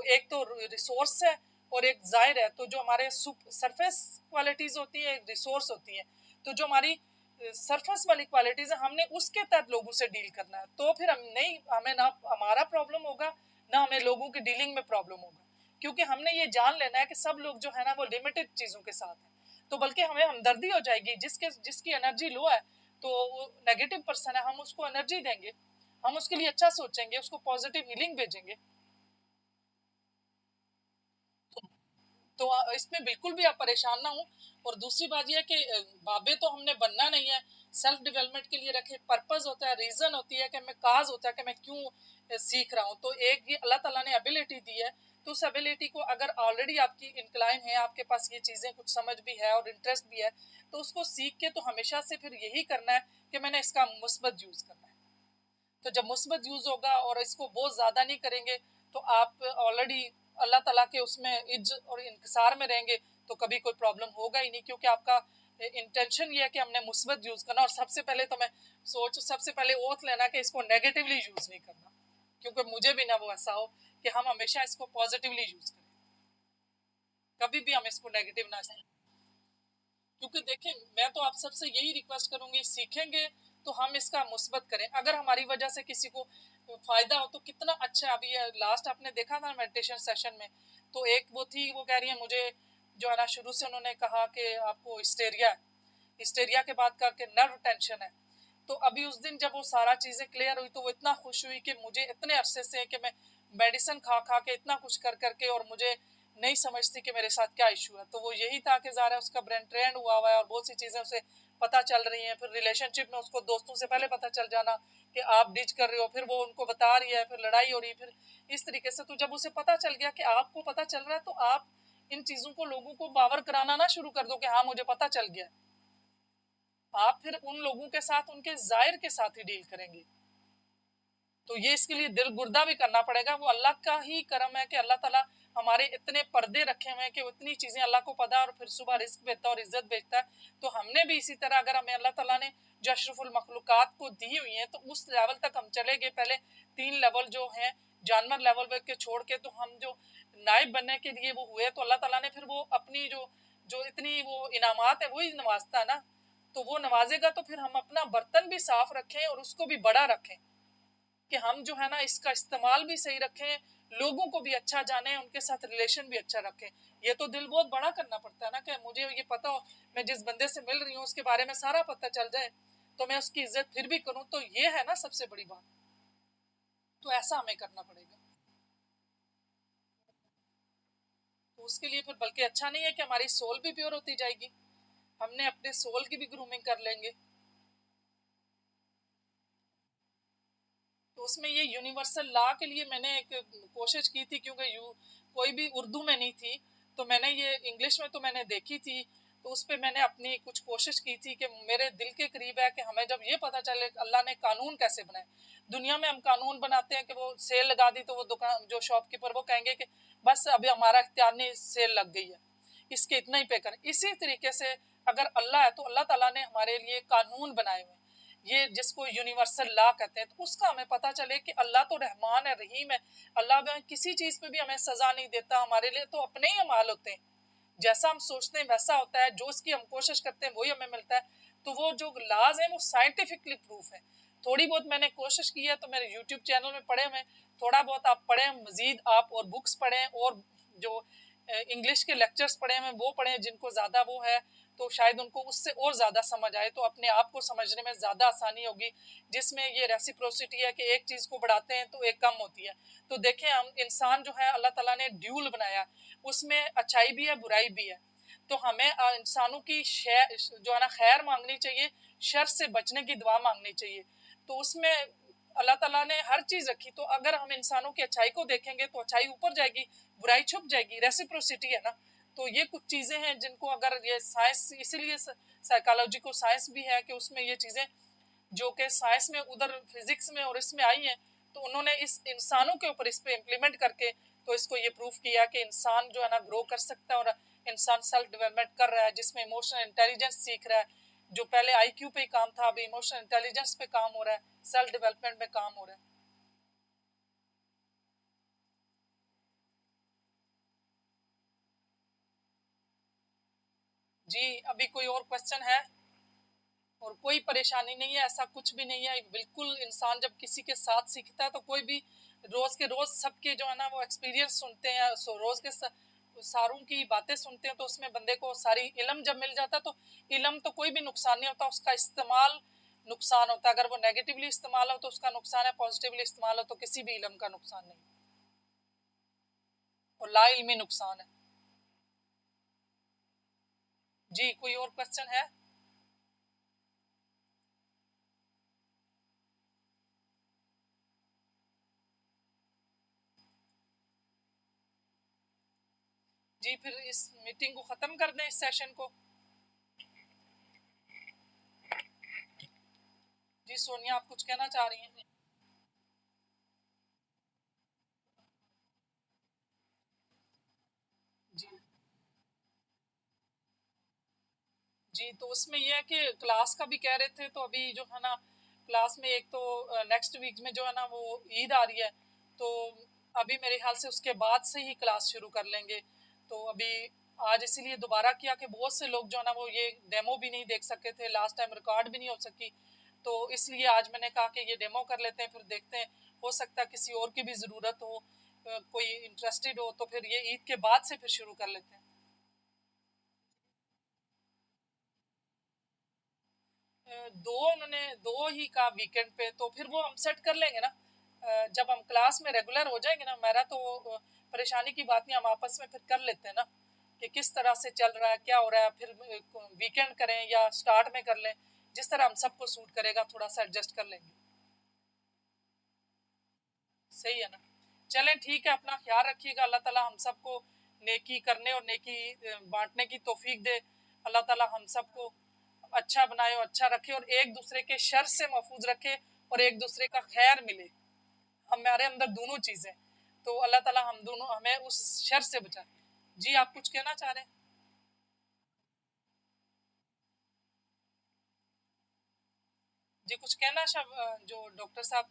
एक तो रिसोर्स है और एक जाहिर है। तो जो हमारे सरफेस क्वालिटीज होती है, रिसोर्स होती है, तो जो हमारी सरफेस वाली क्वालिटीज है, हमने उसके तहत लोगों से डील करना है। तो फिर हम नहीं, हमें ना हमारा प्रॉब्लम होगा, ना हमें लोगों की डीलिंग में प्रॉब्लम होगा, क्योंकि हमने ये जान लेना है कि सब लोग जो है ना वो लिमिटेड चीजों के साथ हैं। तो बल्कि हमें हमदर्दी हो जाएगी, जिसकी एनर्जी लो है, तो वो नेगेटिव पर्सन है, हम उसको एनर्जी देंगे, हम उसके लिए अच्छा सोचेंगे, उसको पॉजिटिव हीलिंग भेजेंगे। तो इसमें बिल्कुल भी आप परेशान ना हो। और दूसरी बात यह है कि बाबे तो हमने बनना नहीं है, सेल्फ डेवलपमेंट के लिए रखे पर्पस होता है, रीजन होती है कि मैं काज होता है कि मैं क्यों सीख रहा हूँ। तो एक ये अल्लाह ताला ने एबिलिटी दी है, तो उस एबिलिटी को अगर ऑलरेडी आपकी इंक्लाइन है, आपके पास ये चीज़ें कुछ समझ भी है और इंटरेस्ट भी है, तो उसको सीख के तो हमेशा से फिर यही करना है कि मैंने इसका मुस्बत यूज़ करना है। तो जब मुस्बत यूज़ होगा और इसको बहुत ज़्यादा नहीं करेंगे, तो आप ऑलरेडी अल्लाह ताला के उसमें इज्ज और इंकसार में रहेंगे, तो कभी कोई प्रॉब्लम होगा ही नहीं, क्योंकि आपका इंटेंशन ये है कि हमने मुस्बत यूज़ करना। और सबसे पहले तो मैं सबसे पहले ओथ लेना कि इसको नेगेटिवली यूज़ नहीं करना, क्योंकि मुझे भी ना वो ऐसा हो कि हम हमेशा इसको पॉजिटिवली यूज़ करें, कभी भी हम इसको नेगेटिव ना इस्तेमाल। क्योंकि देखिए, मैं तो आप सबसे यही रिक्वेस्ट करूंगी, सीखेंगे तो हम इसका मुस्बत करें। अगर हमारी वजह से किसी को फायदा हो तो कितना अच्छा है। अभी लास्ट आपने देखा था मेडिटेशन सेशन में, तो एक वो थी, वो कह रही है मुझे जो है ना, शुरू से उन्होंने कहा कि आपको हिस्टेरिया है, हिस्टेरिया के बाद का कि नर्व टेंशन है। तो अभी उस दिन जब वो सारा चीज़ें क्लियर हुई तो वो इतना खुश हुई कि मुझे इतने अरसे से कि मैं मेडिसिन खा खा के इतना कुछ कर करके और मुझे नहीं समझती कि मेरे साथ क्या इशू है। तो वो यही था कि ज़ाहिर है उसका ब्रेन ट्रेंड हुआ हुआ है और बहुत सी चीज़ें उसे पता चल रही हैं। फिर रिलेशनशिप में उसको दोस्तों से पहले पता चल जाना कि आप डिच कर रहे हो, फिर वो उनको बता रही है, फिर लड़ाई हो रही है, फिर इस तरीके से। तो जब उसे पता चल गया कि आपको पता चल रहा है तो आप इन चीज़ों को लोगों को बावर कराना ना शुरू कर दो कि हाँ मुझे पता चल गया। आप फिर उन लोगों के साथ उनके जाहिर के साथ ही डील करेंगे। तो ये इसके लिए दिल गुर्दा भी करना पड़ेगा। वो अल्लाह का ही करम है कि अल्लाह ताला हमारे इतने पर्दे रखे हुए हैं कि इतनी चीज़ें अल्लाह को पता है और फिर सुबह रिस्क भेजता है और इज्जत भेजता है। तो हमने भी इसी तरह अगर हमें अल्लाह ताला ने जो अशरफुल मखलूकात को दी हुई है तो उस लेवल तक हम चले गए। पहले 3 लेवल जो हैं जानवर लेवल के छोड़ के, तो हम जो नाइब बनने के लिए वो हुए तो अल्लाह ताला ने फिर वो अपनी जो जो इतनी वो इनामात है वही नवाजता है ना। तो वो नवाजेगा तो फिर हम अपना बर्तन भी साफ रखें और उसको भी बड़ा रखें कि हम जो है ना इसका इस्तेमाल भी सही रखें, लोगों को भी अच्छा जाने, उनके साथ रिलेशन भी अच्छा रखें। ये तो दिल बहुत बड़ा करना पड़ता है ना कि मुझे ये पता हो, मैं जिस बंदे से मिल रही हूँ उसके बारे में सारा पता चल जाए तो मैं उसकी इज्जत फिर भी करूँ। तो ये है ना सबसे बड़ी बात। तो ऐसा हमें करना पड़ेगा। तो उसके लिए फिर बल्कि अच्छा नहीं है कि हमारी सोल भी प्योर होती जाएगी, हमने अपने सोल की भी ग्रूमिंग कर लेंगे। तो उसमें ये यूनिवर्सल लॉ के लिए मैंने एक कोशिश की थी, क्योंकि कोई भी उर्दू में नहीं थी तो मैंने ये इंग्लिश में तो मैंने देखी थी। तो उस पर मैंने अपनी कुछ कोशिश की थी कि मेरे दिल के करीब है कि हमें जब ये पता चले अल्लाह ने कानून कैसे बनाए। दुनिया में हम कानून बनाते हैं कि वो सेल लगा दी तो वो दुकान जो शॉपकीपर वो कहेंगे कि बस अभी हमारा इख्तियार नहीं, सेल लग गई है, इसके इतना ही पे करें। इसी तरीके से अगर अल्लाह है तो अल्लाह ताला ने हमारे लिए कानून बनाए हुए, ये जिसको यूनिवर्सल लॉ कहते हैं, तो उसका हमें पता चले कि अल्लाह तो रहमान है, रहीम है। अल्लाह में किसी चीज़ पे भी हमें सज़ा नहीं देता, हमारे लिए तो अपने ही अमाल होते हैं। जैसा हम सोचते हैं वैसा होता है, जो उसकी हम कोशिश करते हैं वही हमें मिलता है। तो वो जो लॉज हैं वो साइंटिफिकली प्रूफ है। थोड़ी बहुत मैंने कोशिश की है तो मेरे यूट्यूब चैनल में पढ़े हुए, थोड़ा बहुत आप पढ़ें, मज़ीद आप और बुक्स पढ़ें और जो इंग्लिश के लेक्चर्स पढ़े हैं वो पढ़ें जिनको ज़्यादा वो है, तो शायद उनको उससे और ज़्यादा समझ आए, तो अपने आप को समझने में ज़्यादा आसानी होगी। जिसमें ये रेसिप्रोसिटी है कि एक चीज़ को बढ़ाते हैं तो एक कम होती है। तो देखें हम इंसान जो है अल्लाह ताला ने ड्यूल बनाया, उसमें अच्छाई भी है बुराई भी है। तो हमें इंसानों की जो है ना खैर मांगनी चाहिए, शर से बचने की दुआ मांगनी चाहिए। तो उसमें अल्लाह ताला ने हर चीज़ रखी। तो अगर हम इंसानों की अच्छाई को देखेंगे तो अच्छाई ऊपर जाएगी, बुराई छुप जाएगी, रेसिप्रोसिटी है ना। तो ये कुछ चीज़ें हैं जिनको अगर ये साइंस, इसीलिए साइकोलॉजी को साइंस भी है कि उसमें ये चीज़ें जो कि साइंस में उधर फिजिक्स में और इसमें आई हैं, तो उन्होंने इस इंसानों के ऊपर इस पे इम्प्लीमेंट करके तो इसको ये प्रूफ किया कि इंसान जो है ना ग्रो कर सकता है और इंसान सेल्फ डेवलपमेंट कर रहा है, जिसमें इमोशनल इंटेलिजेंस सीख रहा है। जो पहले आईक्यू पे काम था अभी इमोशनल इंटेलिजेंस पे काम हो रहा है, सेल्फ डेवलपमेंट में काम हो रहा है। जी, अभी कोई और क्वेश्चन है? और कोई परेशानी नहीं है, ऐसा कुछ भी नहीं है। बिल्कुल इंसान जब किसी के साथ सीखता है तो कोई भी रोज़ के रोज़ सबके जो है ना वो एक्सपीरियंस सुनते हैं, रोज़ के सारों की बातें सुनते हैं, तो उसमें बंदे को सारी इल्म जब मिल जाता है तो इल्म तो कोई भी नुकसान नहीं होता, उसका इस्तेमाल नुकसान होता है। अगर वो नेगेटिवली इस्तेमाल हो तो उसका नुकसान है, पॉजिटिवली इस्तेमाल हो तो किसी भी इल्म का नुकसान नहीं, और ला इल्मी नुकसान है। जी, कोई और क्वेश्चन है? जी, फिर इस मीटिंग को ख़त्म कर दें, इस सेशन को। जी सोनिया, आप कुछ कहना चाह रही हैं? जी जी, तो उसमें यह है कि क्लास का भी कह रहे थे, तो अभी जो है ना क्लास में एक तो नेक्स्ट वीक में जो है ना वो ईद आ रही है, तो अभी मेरे ख्याल से उसके बाद से ही क्लास शुरू कर लेंगे। तो अभी आज इसीलिए दोबारा किया कि बहुत से लोग जो है ना वो ये डेमो भी नहीं देख सके थे, लास्ट टाइम रिकॉर्ड भी नहीं हो सकी, तो इसलिए आज मैंने कहा कि ये डेमो कर लेते हैं, फिर देखते हैं, हो सकता है किसी और की भी ज़रूरत हो, कोई इंटरेस्टेड हो, तो फिर ये ईद के बाद से फिर शुरू कर लेते हैं। दो ही का वीकेंड पे, तो फिर वो हम सेट कर लेंगे ना। जब हम क्लास में रेगुलर हो जाएंगे ना, मेरा तो परेशानी की बात नहीं, हम आपस में फिर कर लेते हैं ना कि किस तरह से चल रहा है, क्या हो रहा है, फिर वीकेंड करें या स्टार्ट में कर लें, जिस तरह हम सबको सूट करेगा थोड़ा सा एडजस्ट कर लेंगे। सही है ना। चलें ठीक है, अपना ख्याल रखिएगा। अल्लाह ताला हम सबको नेकी करने और नेकी बांटने की तौफीक दे। अल्लाह ताला हम सबको अच्छा बनाए और अच्छा रखे, और एक दूसरे के शर से महफूज रखे, और एक दूसरे का खैर मिले। हमारे अंदर दोनों चीजें, तो अल्लाह ताला हम दोनों हमें उस शर से बचाए। जी आप कुछ कहना चाह रहे हैं? जी कुछ कहना जो डॉक्टर साहब।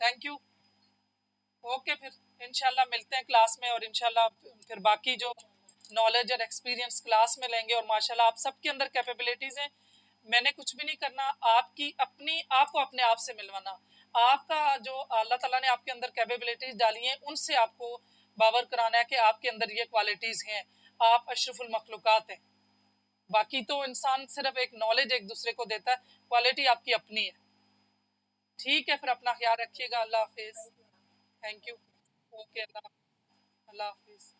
Thank you. ओके, फिर इंशाल्लाह मिलते हैं क्लास में, और इंशाल्लाह फिर बाकी जो नॉलेज और एक्सपीरियंस क्लास में लेंगे। और माशाल्लाह आप सबके अंदर कैपेबिलिटीज हैं, मैंने कुछ भी नहीं करना, आपकी अपनी आपको अपने आप से मिलवाना। आपका जो अल्लाह ताला ने आपके अंदर कैपेबिलिटीज डाली हैं, उनसे आपको बावर कराना है कि आपके अंदर ये क्वालिटीज हैं, आप अशरफुल मखलूकात हैं। बाकी तो इंसान सिर्फ एक नॉलेज एक दूसरे को देता है, क्वालिटी आपकी अपनी है। ठीक है, फिर अपना ख्याल रखिएगा। अल्लाह हाफिज। Thank you. ओके, अल्लाह हाफिज।